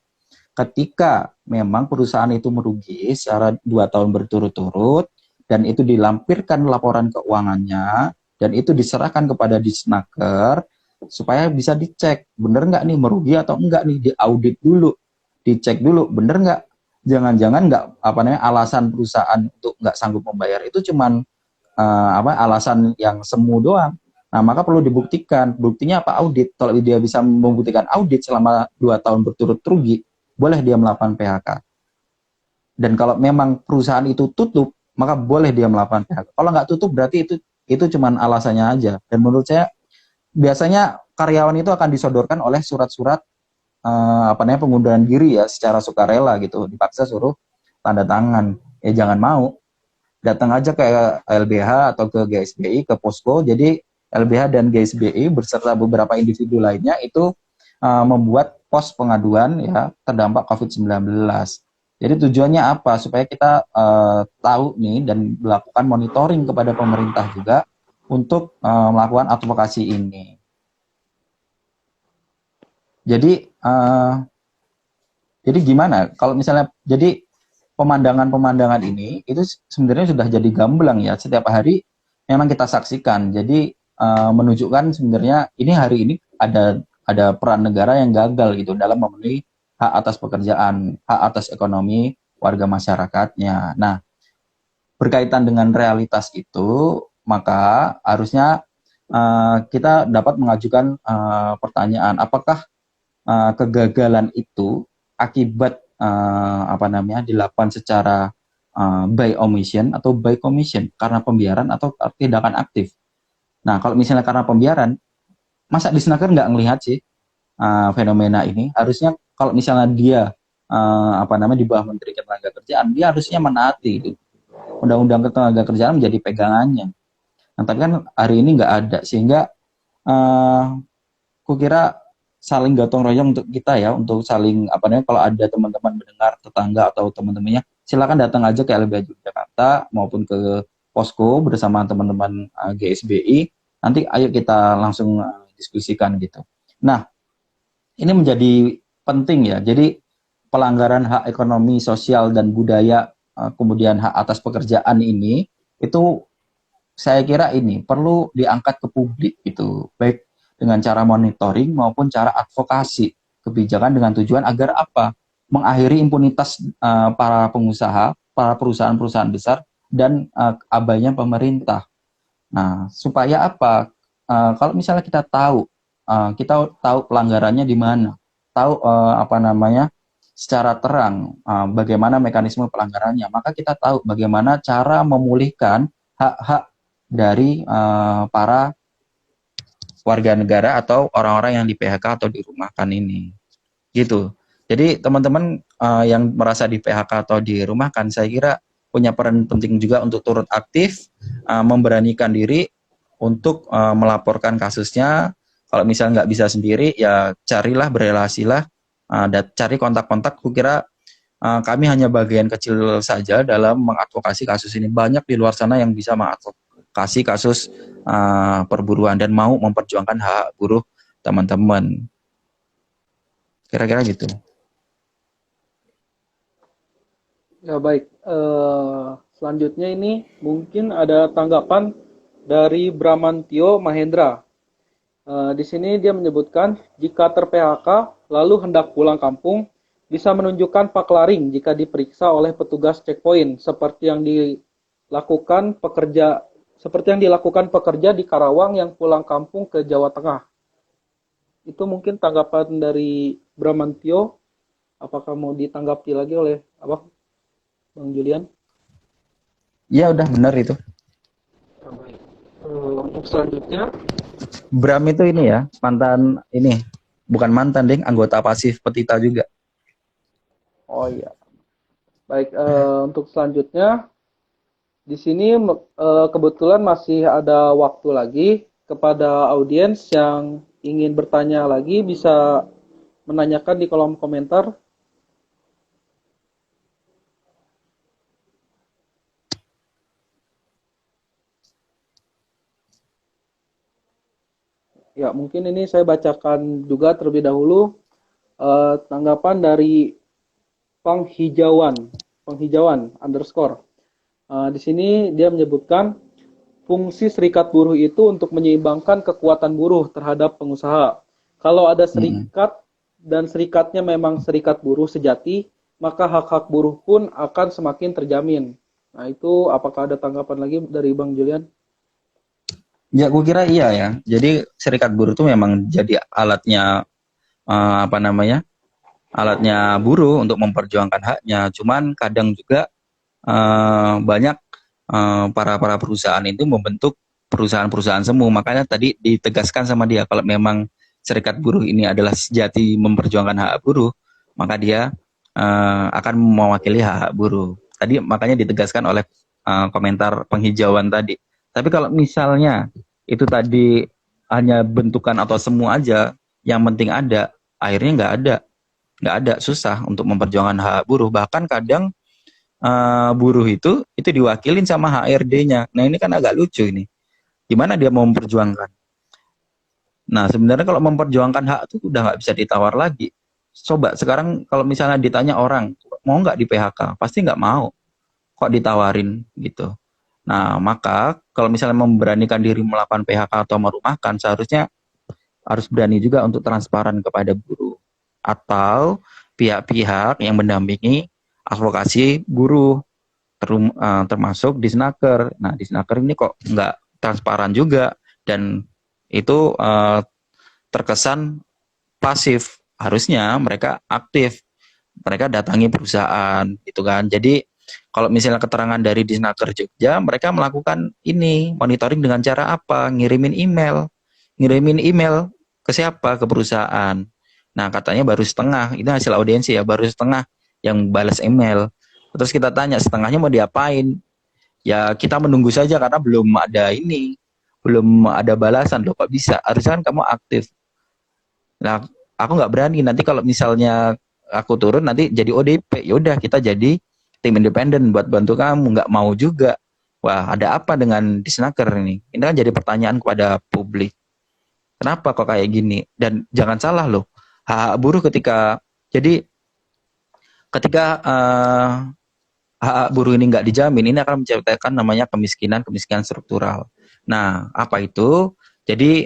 ketika memang perusahaan itu merugi secara 2 tahun berturut-turut dan itu dilampirkan laporan keuangannya dan itu diserahkan kepada Disnaker supaya bisa dicek bener nggak nih merugi atau enggak nih, diaudit dulu, dicek dulu bener nggak, jangan-jangan nggak apa namanya alasan perusahaan untuk nggak sanggup membayar itu cuman alasan yang semu doang. Nah, maka perlu dibuktikan. Buktinya apa? Audit. Kalau dia bisa membuktikan audit selama 2 tahun berturut rugi, boleh dia melakukan PHK. Dan kalau memang perusahaan itu tutup, maka boleh dia melakukan PHK. Kalau nggak tutup, berarti itu cuma alasannya aja. Dan menurut saya, biasanya karyawan itu akan disodorkan oleh surat-surat pengunduran diri ya, secara sukarela gitu. Dipaksa suruh tanda tangan. Ya jangan mau. Datang aja ke LBH atau ke GSBI, ke posko. Jadi LBH dan GSBI beserta beberapa individu lainnya itu membuat pos pengaduan ya terdampak COVID-19. Jadi tujuannya apa? Supaya kita tahu nih dan melakukan monitoring kepada pemerintah juga untuk melakukan advokasi ini. Jadi gimana? Kalau misalnya jadi pemandangan-pemandangan ini itu sebenarnya sudah jadi gamblang ya, setiap hari memang kita saksikan. Jadi menunjukkan sebenarnya ini hari ini ada peran negara yang gagal gitu dalam memenuhi hak atas pekerjaan, hak atas ekonomi warga masyarakatnya. Nah, berkaitan dengan realitas itu, maka harusnya kita dapat mengajukan pertanyaan, apakah kegagalan itu akibat dilakukan secara by omission atau by commission, karena pembiaran atau tindakan aktif. Nah, kalau misalnya karena pembiaran, masa Disnaker nggak ngelihat sih fenomena ini? Harusnya kalau misalnya dia di bawah Menteri Ketenagakerjaan, dia harusnya menaati itu. Undang-undang Ketenagakerjaan menjadi pegangannya. Nah, tapi kan hari ini nggak ada, sehingga kukira saling gotong royong untuk kita ya, untuk saling kalau ada teman-teman mendengar tetangga atau teman-temannya, silakan datang aja ke LBH Yogyakarta maupun ke posko bersama teman-teman GSBI. Nanti ayo kita langsung diskusikan gitu. Nah, ini menjadi penting ya. Jadi pelanggaran hak ekonomi, sosial dan budaya, kemudian hak atas pekerjaan ini itu saya kira ini perlu diangkat ke publik gitu, baik dengan cara monitoring maupun cara advokasi kebijakan dengan tujuan agar apa? Mengakhiri impunitas para pengusaha, para perusahaan-perusahaan besar dan abainya pemerintah. Nah, supaya apa? Kalau misalnya kita tahu pelanggarannya di mana, tahu secara terang bagaimana mekanisme pelanggarannya, maka kita tahu bagaimana cara memulihkan hak-hak dari para warga negara atau orang-orang yang di PHK atau dirumahkan ini, gitu. Jadi teman-teman yang merasa di PHK atau dirumahkan, saya kira punya peran penting juga untuk turut aktif, memberanikan diri untuk melaporkan kasusnya. Kalau misalnya nggak bisa sendiri, ya carilah, berelasilah, dan cari kontak-kontak. Kukira kami hanya bagian kecil saja dalam mengadvokasi kasus ini. Banyak di luar sana yang bisa mengadvokasi kasus perburuan dan mau memperjuangkan hak buruh teman-teman. Kira-kira gitu. Ya baik. Selanjutnya ini mungkin ada tanggapan dari Bramantio Mahendra. Di sini dia menyebutkan jika ter-PHK lalu hendak pulang kampung, bisa menunjukkan paklaring jika diperiksa oleh petugas checkpoint seperti yang dilakukan pekerja di Karawang yang pulang kampung ke Jawa Tengah. Itu mungkin tanggapan dari Bramantio. Apakah mau ditanggapi lagi oleh Bang Julian? Iya, udah benar itu. Untuk selanjutnya, Bram itu ini ya, bukan mantan, deng, anggota pasif Petita juga. oh iya. Baik, untuk selanjutnya di sini kebetulan masih ada waktu lagi. Kepada audiens yang ingin bertanya lagi bisa menanyakan di kolom komentar. Ya, mungkin ini saya bacakan juga terlebih dahulu tanggapan dari penghijauan _. Di sini dia menyebutkan fungsi serikat buruh itu untuk menyeimbangkan kekuatan buruh terhadap pengusaha. Kalau ada serikat dan serikatnya memang serikat buruh sejati, maka hak-hak buruh pun akan semakin terjamin. Nah, itu apakah ada tanggapan lagi dari Bang Julian? Ya, gue kira iya ya. Jadi serikat buruh itu memang jadi alatnya apa namanya? Alatnya buruh untuk memperjuangkan haknya. Cuman kadang juga banyak para perusahaan itu membentuk perusahaan-perusahaan semu. Makanya tadi ditegaskan sama dia kalau memang serikat buruh ini adalah sejati memperjuangkan hak buruh, maka dia akan mewakili hak buruh. Tadi makanya ditegaskan oleh komentar penghijauan tadi. Tapi kalau misalnya itu tadi hanya bentukan atau semu aja, yang penting ada, akhirnya nggak ada, susah untuk memperjuangkan hak buruh. Bahkan kadang buruh itu diwakilin sama HRD-nya. Nah, ini kan agak lucu ini. Gimana dia mau memperjuangkan? Nah, sebenarnya kalau memperjuangkan hak itu udah nggak bisa ditawar lagi. Coba sekarang kalau misalnya ditanya orang, mau nggak di PHK? Pasti nggak mau. Kok ditawarin gitu. Nah, maka kalau misalnya memberanikan diri melakukan PHK atau merumahkan, seharusnya harus berani juga untuk transparan kepada buruh. Atau pihak-pihak yang mendampingi advokasi buruh, termasuk Disnaker. Nah, Disnaker ini kok nggak transparan juga, dan itu terkesan pasif. Harusnya mereka aktif, mereka datangi perusahaan gitu kan. Jadi kalau misalnya keterangan dari Disnaker Jogja, mereka melakukan ini monitoring dengan cara apa? Ngirimin email ke siapa? Ke perusahaan. Nah, katanya baru setengah, itu hasil audiensi ya, baru setengah yang balas email. Terus kita tanya setengahnya mau diapain? Ya kita menunggu saja karena belum ada balasan loh, kok bisa? Harusnya kan kamu aktif. Nah, aku nggak berani nanti kalau misalnya aku turun nanti jadi ODP. Ya udah, kita jadi tim independen buat bantu kamu, nggak mau juga. Wah, ada apa dengan Disnaker ini? Ini kan jadi pertanyaan kepada publik. Kenapa kok kayak gini? Dan jangan salah loh, hak buruh ketika hak buruh ini nggak dijamin, ini akan menciptakan namanya kemiskinan struktural. Nah, apa itu? Jadi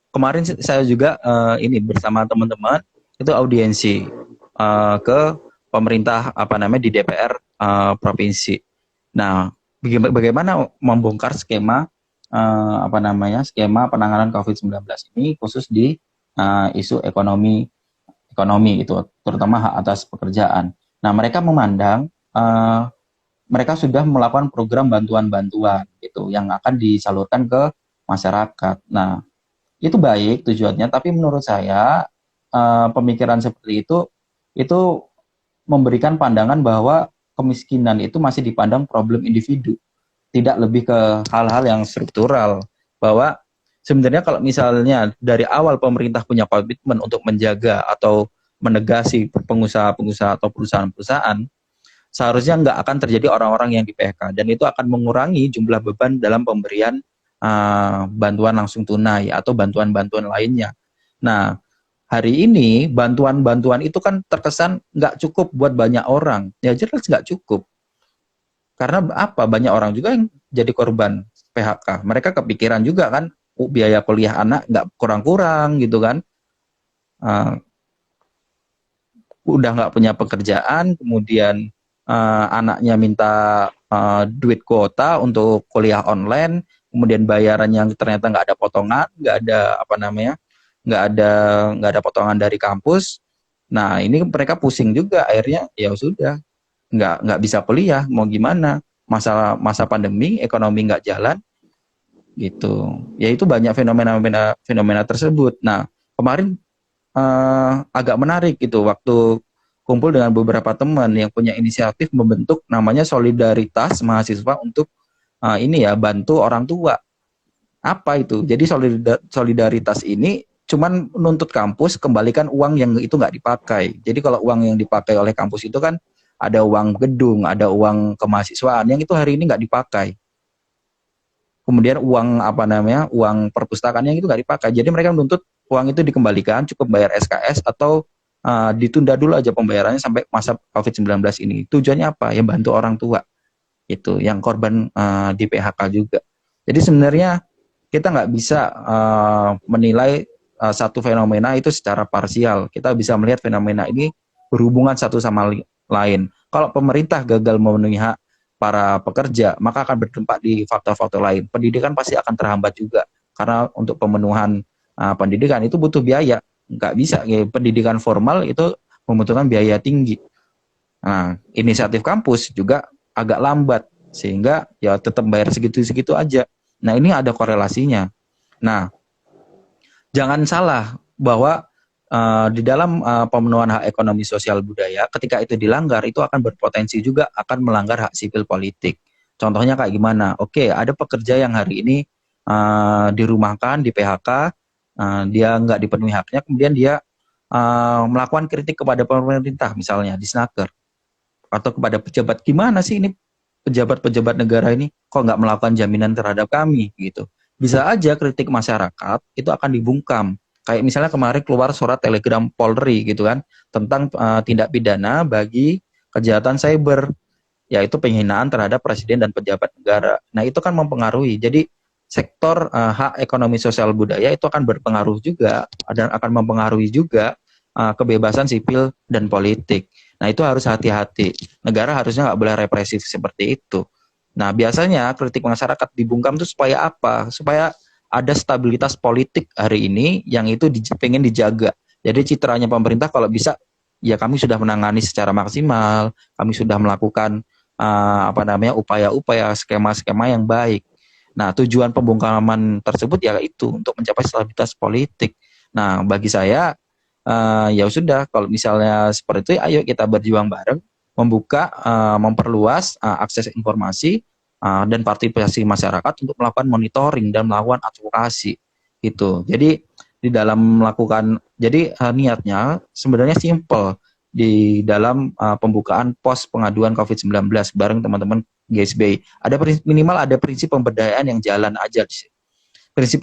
kemarin saya juga ini bersama teman-teman itu audiensi ke pemerintah di DPR provinsi. Nah, bagaimana membongkar skema skema penanganan COVID-19 ini khusus di isu ekonomi itu, terutama hak atas pekerjaan. Nah, mereka memandang mereka sudah melakukan program bantuan-bantuan gitu yang akan disalurkan ke masyarakat. Nah, itu baik tujuannya, tapi menurut saya pemikiran seperti itu memberikan pandangan bahwa kemiskinan itu masih dipandang problem individu, tidak lebih ke hal-hal yang struktural. Bahwa sebenarnya kalau misalnya dari awal pemerintah punya komitmen untuk menjaga atau menegasi pengusaha-pengusaha atau perusahaan-perusahaan, seharusnya nggak akan terjadi orang-orang yang di PHK, dan itu akan mengurangi jumlah beban dalam pemberian bantuan langsung tunai atau bantuan-bantuan lainnya. Nah, hari ini bantuan-bantuan itu kan terkesan nggak cukup buat banyak orang. Ya jelas nggak cukup. Karena apa? Banyak orang juga yang jadi korban PHK. Mereka kepikiran juga kan, biaya kuliah anak nggak kurang-kurang gitu kan. Udah nggak punya pekerjaan, kemudian anaknya minta duit kuota untuk kuliah online, kemudian bayaran yang ternyata nggak ada potongan, nggak ada potongan dari kampus. Nah, ini mereka pusing juga, akhirnya ya sudah nggak bisa kuliah, mau gimana? Masa pandemi, ekonomi nggak jalan gitu. Ya itu banyak fenomena tersebut. Nah, kemarin agak menarik gitu waktu kumpul dengan beberapa teman yang punya inisiatif membentuk namanya Solidaritas Mahasiswa untuk bantu orang tua. Apa itu? Jadi solidaritas ini cuman menuntut kampus kembalikan uang yang itu nggak dipakai. Jadi kalau uang yang dipakai oleh kampus itu kan ada uang gedung, ada uang kemahasiswaan yang itu hari ini nggak dipakai. Kemudian uang perpustakaan yang itu nggak dipakai. Jadi mereka menuntut uang itu dikembalikan, cukup bayar SKS atau ditunda dulu aja pembayarannya sampai masa COVID-19 ini. Tujuannya apa? Ya bantu orang tua itu yang korban di PHK juga. Jadi sebenarnya kita nggak bisa menilai satu fenomena itu secara parsial. Kita bisa melihat fenomena ini berhubungan satu sama lain. Kalau pemerintah gagal memenuhi hak para pekerja, maka akan berdampak di faktor-faktor lain. Pendidikan pasti akan terhambat juga, karena untuk pemenuhan pendidikan itu butuh biaya. Nggak bisa, ya, pendidikan formal itu membutuhkan biaya tinggi. Nah, inisiatif kampus juga agak lambat, sehingga ya tetap bayar segitu-segitu aja. Nah, ini ada korelasinya. Nah, jangan salah bahwa di dalam pemenuhan hak ekonomi sosial budaya, ketika itu dilanggar, itu akan berpotensi juga akan melanggar hak sipil politik. Contohnya kayak gimana? Oke, ada pekerja yang hari ini dirumahkan, di PHK, dia nggak dipenuhi haknya, kemudian dia melakukan kritik kepada pemerintah, misalnya di Snaker, atau kepada pejabat, gimana sih ini pejabat-pejabat negara ini kok nggak melakukan jaminan terhadap kami gitu. Bisa aja kritik masyarakat itu akan dibungkam. Kayak misalnya kemarin keluar surat telegram Polri gitu kan, tentang tindak pidana bagi kejahatan cyber, yaitu penghinaan terhadap presiden dan pejabat negara. Nah, itu kan mempengaruhi. Jadi sektor hak ekonomi sosial budaya itu akan berpengaruh juga dan akan mempengaruhi juga kebebasan sipil dan politik. Nah, itu harus hati-hati. Negara harusnya nggak boleh represif seperti itu. Nah, biasanya kritik masyarakat dibungkam itu supaya apa? Supaya ada stabilitas politik hari ini yang itu pengen dijaga. Jadi citranya pemerintah kalau bisa, ya kami sudah menangani secara maksimal, kami sudah melakukan upaya-upaya, skema-skema yang baik. Nah, tujuan pembungkaman tersebut ya itu untuk mencapai stabilitas politik. Nah, bagi saya ya sudah, kalau misalnya seperti itu, ayo kita berjuang bareng, membuka, memperluas akses informasi dan partisipasi masyarakat untuk melakukan monitoring dan melakukan advokasi gitu. Jadi di dalam melakukan, jadi niatnya sebenarnya simple di dalam pembukaan pos pengaduan COVID-19 bareng teman-teman GSBI. Minimal ada prinsip pemberdayaan yang jalan aja di sini. Prinsip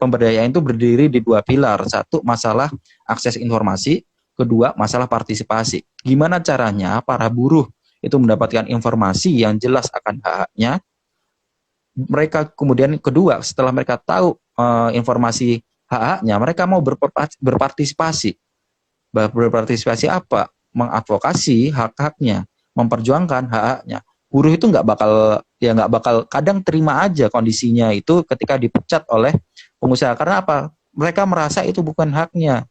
pemberdayaan itu berdiri di dua pilar. Satu, masalah akses informasi. Kedua, masalah partisipasi. Gimana caranya para buruh itu mendapatkan informasi yang jelas akan hak-haknya. Mereka kemudian kedua, setelah mereka tahu informasi hak-haknya, mereka mau berpartisipasi. Berpartisipasi apa? Mengadvokasi hak-haknya, memperjuangkan hak-haknya. Buruh itu nggak bakal kadang terima aja kondisinya itu ketika dipecat oleh pengusaha, karena apa? Mereka merasa itu bukan haknya.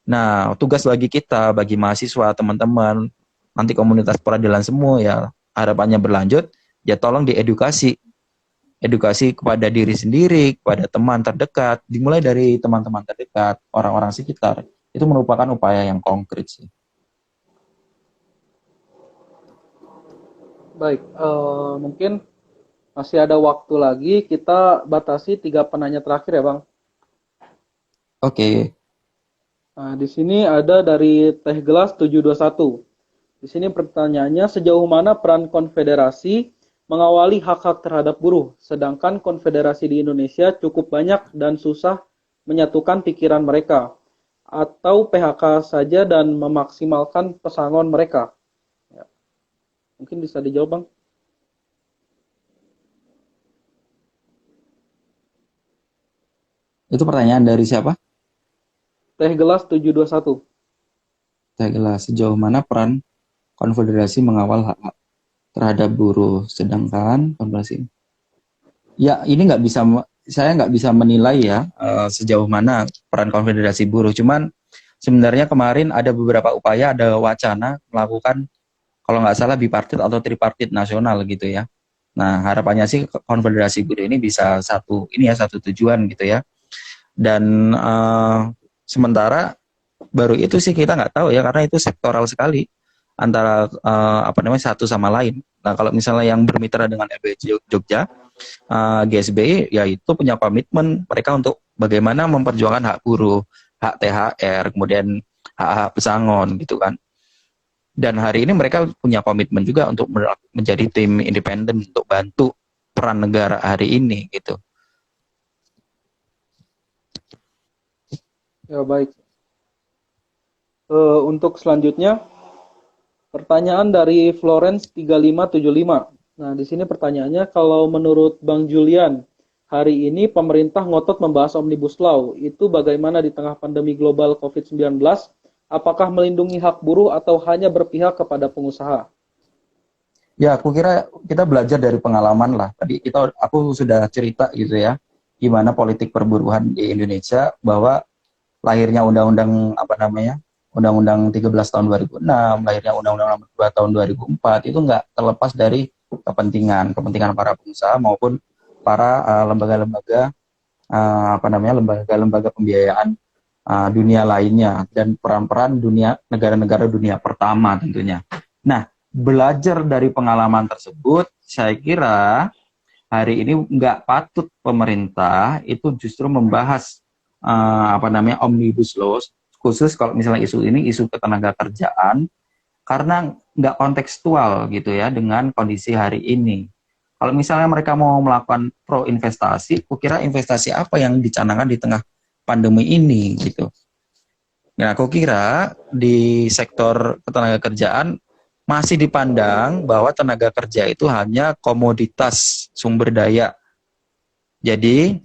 Nah, tugas bagi kita, bagi mahasiswa, teman-teman, nanti komunitas peradilan semua ya, harapannya berlanjut, ya tolong diedukasi. Edukasi kepada diri sendiri, kepada teman terdekat, dimulai dari teman-teman terdekat, orang-orang sekitar. Itu merupakan upaya yang konkret sih. Baik, mungkin masih ada waktu lagi, kita batasi 3 penanya terakhir ya Bang. Oke. Nah, di sini ada dari Teh Gelas 721. Di sini pertanyaannya, sejauh mana peran konfederasi mengawali hak-hak terhadap buruh, sedangkan konfederasi di Indonesia cukup banyak dan susah menyatukan pikiran mereka, atau PHK saja dan memaksimalkan pesangon mereka? Ya. Mungkin bisa dijawab Bang. Itu pertanyaan dari siapa? Teh Gelas 721. Saya jelas sejauh mana peran konfederasi mengawal hak-hak terhadap buruh, sedangkan konfederasi. Ya, ini saya nggak bisa menilai ya sejauh mana peran konfederasi buruh. Cuman sebenarnya kemarin ada beberapa upaya, ada wacana melakukan kalau nggak salah bipartit atau tripartit nasional gitu ya. Nah, harapannya sih konfederasi buruh ini bisa satu tujuan gitu ya. Dan sementara baru itu sih kita nggak tahu ya, karena itu sektoral sekali antara satu sama lain. Nah, kalau misalnya yang bermitra dengan LBH Jogja, GSBI ya itu punya komitmen mereka untuk bagaimana memperjuangkan hak buruh, hak THR, kemudian hak-hak pesangon gitu kan. Dan hari ini mereka punya komitmen juga untuk menjadi tim independen untuk bantu peran negara hari ini gitu. Ya baik. Untuk selanjutnya, pertanyaan dari Florence 3575. Nah, di sini pertanyaannya, kalau menurut Bang Julian, hari ini pemerintah ngotot membahas Omnibus Law. Itu bagaimana di tengah pandemi global COVID-19? Apakah melindungi hak buruh atau hanya berpihak kepada pengusaha? Ya, aku kira kita belajar dari pengalaman lah. Tadi aku sudah cerita gitu ya, gimana politik perburuhan di Indonesia, bahwa lahirnya undang-undang apa namanya, Undang-Undang 13 tahun 2006, lahirnya Undang-Undang Nomor 2 tahun 2004 itu nggak terlepas dari kepentingan para pengusaha maupun para lembaga-lembaga apa namanya, lembaga-lembaga pembiayaan dunia lainnya dan peran-peran negara-negara dunia pertama tentunya. Nah, belajar dari pengalaman tersebut, saya kira hari ini nggak patut pemerintah itu justru membahas apa namanya omnibus law, khusus kalau misalnya isu ini isu ketenaga kerjaan, karena nggak kontekstual gitu ya dengan kondisi hari ini. Kalau misalnya mereka mau melakukan pro investasi, kukira investasi apa yang dicanangkan di tengah pandemi ini gitu. Nah, aku kira di sektor ketenaga kerjaan masih dipandang bahwa tenaga kerja itu hanya komoditas sumber daya. Jadi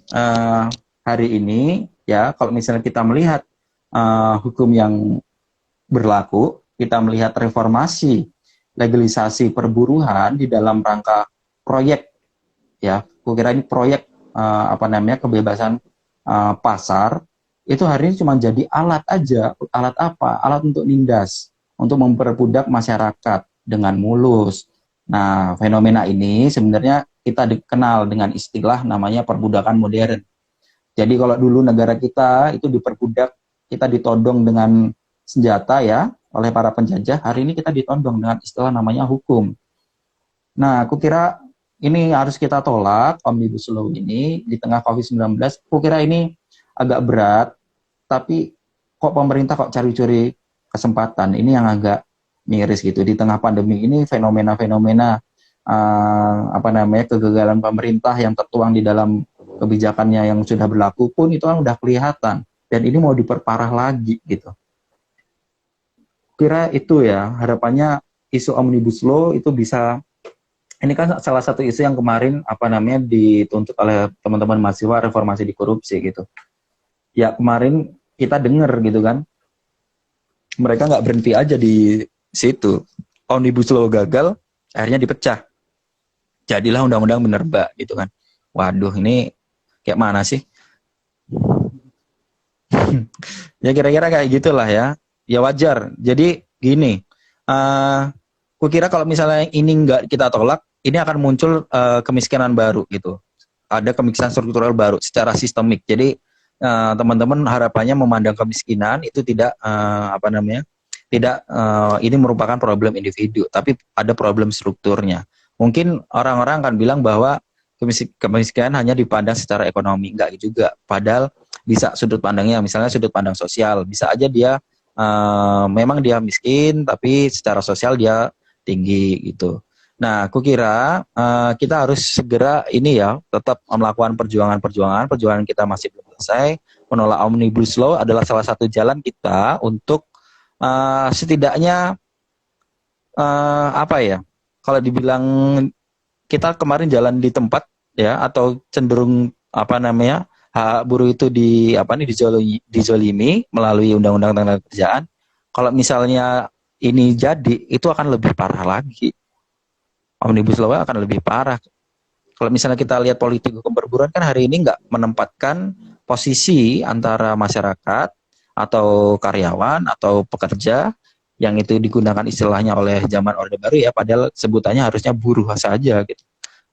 hari ini ya kalau misalnya kita melihat hukum yang berlaku, kita melihat reformasi legalisasi perburuhan di dalam rangka proyek ya, kukira ini proyek apa namanya kebebasan pasar itu hari ini cuma jadi alat aja. Alat apa? Alat untuk nindas, untuk memperbudak masyarakat dengan mulus. Nah, fenomena ini sebenarnya kita dikenal dengan istilah namanya perbudakan modern. Jadi kalau dulu negara kita itu diperbudak, kita ditodong dengan senjata ya oleh para penjajah, hari ini kita ditodong dengan istilah namanya hukum. Nah, aku kira ini harus kita tolak Omnibus Law ini di tengah COVID-19. Aku kira ini agak berat, tapi kok pemerintah kok cari-cari kesempatan, ini yang agak miris gitu. Di tengah pandemi ini fenomena-fenomena apa namanya kegagalan pemerintah yang tertuang di dalam kebijakannya yang sudah berlaku pun itu kan udah kelihatan, dan ini mau diperparah lagi gitu. Kira itu ya harapannya isu Omnibus Law itu bisa, ini kan salah satu isu yang kemarin apa namanya dituntut oleh teman-teman mahasiswa reformasi di korupsi gitu. Ya kemarin kita dengar gitu kan, mereka nggak berhenti aja di situ. Omnibus Law gagal, akhirnya dipecah. Jadilah undang-undang minerba gitu kan. Waduh, ini kayak mana sih? Ya kira-kira kayak gitulah ya. Ya wajar. Jadi gini, kukira kalau misalnya ini nggak kita tolak, ini akan muncul kemiskinan baru gitu. Ada kemiskinan struktural baru secara sistemik. Jadi teman-teman harapannya memandang kemiskinan itu tidak apa namanya, tidak ini merupakan problem individu, tapi ada problem strukturnya. Mungkin orang-orang akan bilang bahwa kemiskinan hanya dipandang secara ekonomi, enggak juga. Padahal bisa sudut pandangnya, misalnya sudut pandang sosial, bisa aja dia memang dia miskin, tapi secara sosial dia tinggi gitu. Nah, aku kira kita harus segera ini ya, tetap melakukan perjuangan kita masih belum selesai. Menolak Omnibus Law adalah salah satu jalan kita untuk setidaknya apa ya? Kalau dibilang kita kemarin jalan di tempat ya, atau cenderung apa namanya hak buruh itu dizolimi melalui undang-undang tenaga kerjaan. Kalau misalnya ini jadi, itu akan lebih parah lagi. Omnibus Law akan lebih parah. Kalau misalnya kita lihat politik hukum perburuan kan hari ini nggak menempatkan posisi antara masyarakat atau karyawan atau pekerja yang itu digunakan istilahnya oleh zaman Orde Baru ya, padahal sebutannya harusnya buruh saja gitu.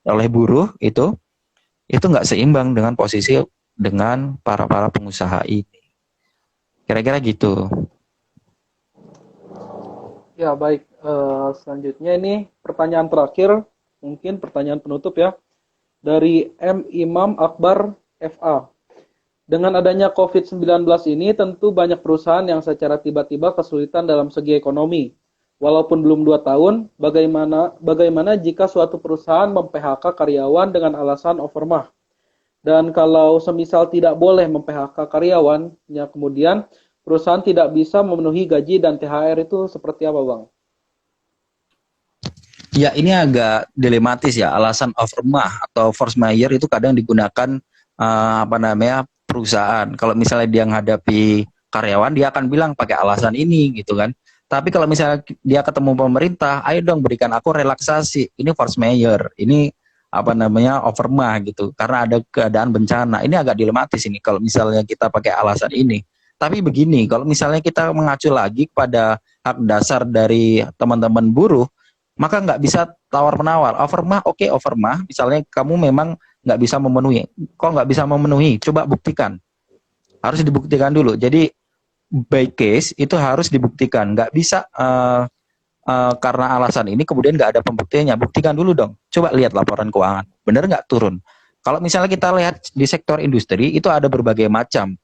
Oleh buruh itu nggak seimbang dengan posisi dengan para pengusaha ini. Kira-kira gitu. Ya baik, selanjutnya ini pertanyaan terakhir, mungkin pertanyaan penutup ya, dari M. Imam Akbar FA. Dengan adanya COVID-19 ini tentu banyak perusahaan yang secara tiba-tiba kesulitan dalam segi ekonomi. Walaupun belum 2 tahun, bagaimana jika suatu perusahaan mem-PHK karyawan dengan alasan overmah? Dan kalau semisal tidak boleh mem-PHK karyawan, ya kemudian perusahaan tidak bisa memenuhi gaji dan THR itu seperti apa, Bang? Ya, ini agak dilematis ya. Alasan overmah atau force majeure itu kadang digunakan apa namanya perusahaan. Kalau misalnya dia menghadapi karyawan, dia akan bilang pakai alasan ini gitu kan. Tapi kalau misalnya dia ketemu pemerintah, ayo dong berikan aku relaksasi. Ini force majeure. Ini apa namanya overmah gitu. Karena ada keadaan bencana. Ini agak dilematis ini kalau misalnya kita pakai alasan ini. Tapi begini, kalau misalnya kita mengacu lagi kepada hak dasar dari teman-teman buruh, maka nggak bisa tawar menawar. Overmah, oke, overmah. Misalnya kamu memang nggak bisa memenuhi, kok nggak bisa memenuhi, coba buktikan, harus dibuktikan dulu. Jadi by case itu harus dibuktikan, nggak bisa karena alasan ini kemudian nggak ada pembuktiannya. Buktikan dulu dong, coba lihat laporan keuangan, benar nggak turun. Kalau misalnya kita lihat di sektor industri itu ada berbagai macam.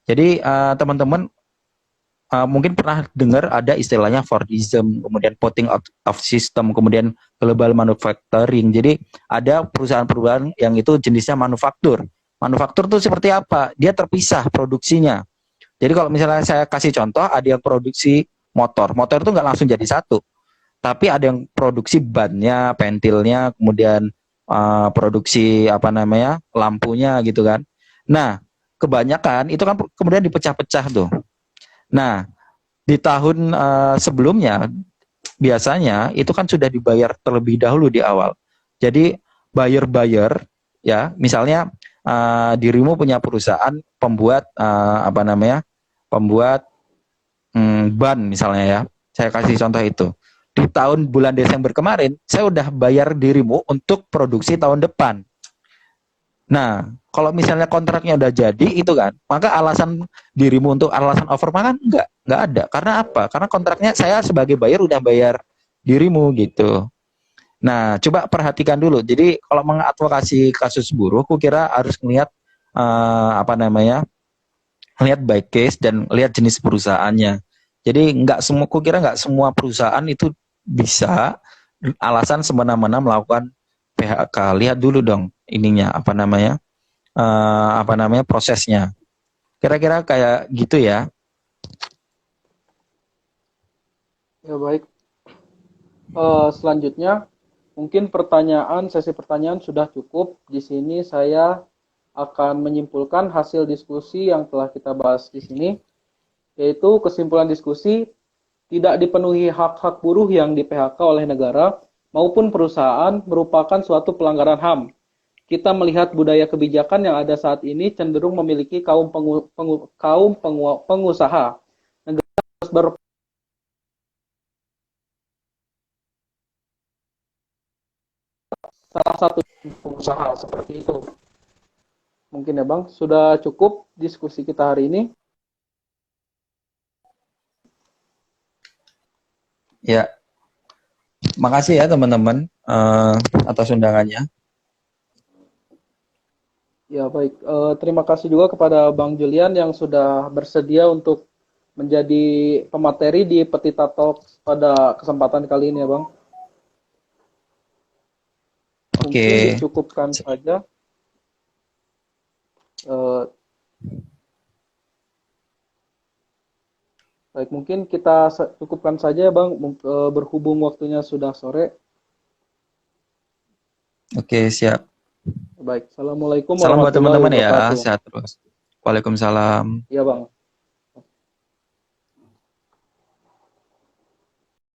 Jadi teman-teman mungkin pernah dengar ada istilahnya Fordism, kemudian potting of system, kemudian global manufacturing. Jadi ada perusahaan-perusahaan yang itu jenisnya manufaktur. Manufaktur itu seperti apa? Dia terpisah produksinya. Jadi kalau misalnya saya kasih contoh, ada yang produksi motor. Motor itu nggak langsung jadi satu. Tapi ada yang produksi bannya, pentilnya, kemudian produksi apa namanya lampunya gitu kan. Nah, kebanyakan itu kan kemudian dipecah-pecah tuh. Nah, di tahun sebelumnya biasanya itu kan sudah dibayar terlebih dahulu di awal. Jadi buyer-buyer ya, misalnya dirimu punya perusahaan pembuat apa namanya? Pembuat ban misalnya ya. Saya kasih contoh itu. Di tahun bulan Desember kemarin, saya udah bayar dirimu untuk produksi tahun depan. Nah, kalau misalnya kontraknya udah jadi itu kan, maka alasan dirimu untuk alasan overpay kan nggak ada. Karena apa? Karena kontraknya saya sebagai buyer udah bayar dirimu gitu. Nah, coba perhatikan dulu. Jadi kalau mengadvokasi kasus buruh, aku kira harus melihat apa namanya, lihat by case dan lihat jenis perusahaannya. Jadi nggak semua, aku kira nggak semua perusahaan itu bisa alasan semena-mena melakukan PHK. Lihat dulu dong ininya apa namanya prosesnya. Kira-kira kayak gitu ya. Ya baik. Selanjutnya, mungkin sesi pertanyaan sudah cukup. Di sini saya akan menyimpulkan hasil diskusi yang telah kita bahas di sini, yaitu kesimpulan diskusi tidak dipenuhi hak-hak buruh yang di PHK oleh negara maupun perusahaan merupakan suatu pelanggaran HAM. Kita melihat budaya kebijakan yang ada saat ini cenderung memiliki pengusaha. Negara harus salah satu pengusaha seperti itu. Mungkin ya Bang, sudah cukup diskusi kita hari ini. Ya, makasih ya teman-teman atas undangannya. Ya baik, terima kasih juga kepada Bang Julian yang sudah bersedia untuk menjadi pemateri di Petita Talks pada kesempatan kali ini ya Bang. Oke. Mungkin dicukupkan saja. Baik, mungkin kita cukupkan saja Bang, berhubung waktunya sudah sore. Oke, siap. Baik, Assalamualaikum Salam buat warahmatullahi teman-teman ya, wabarakatuh. sehat terus. Waalaikumsalam. Iya Bang.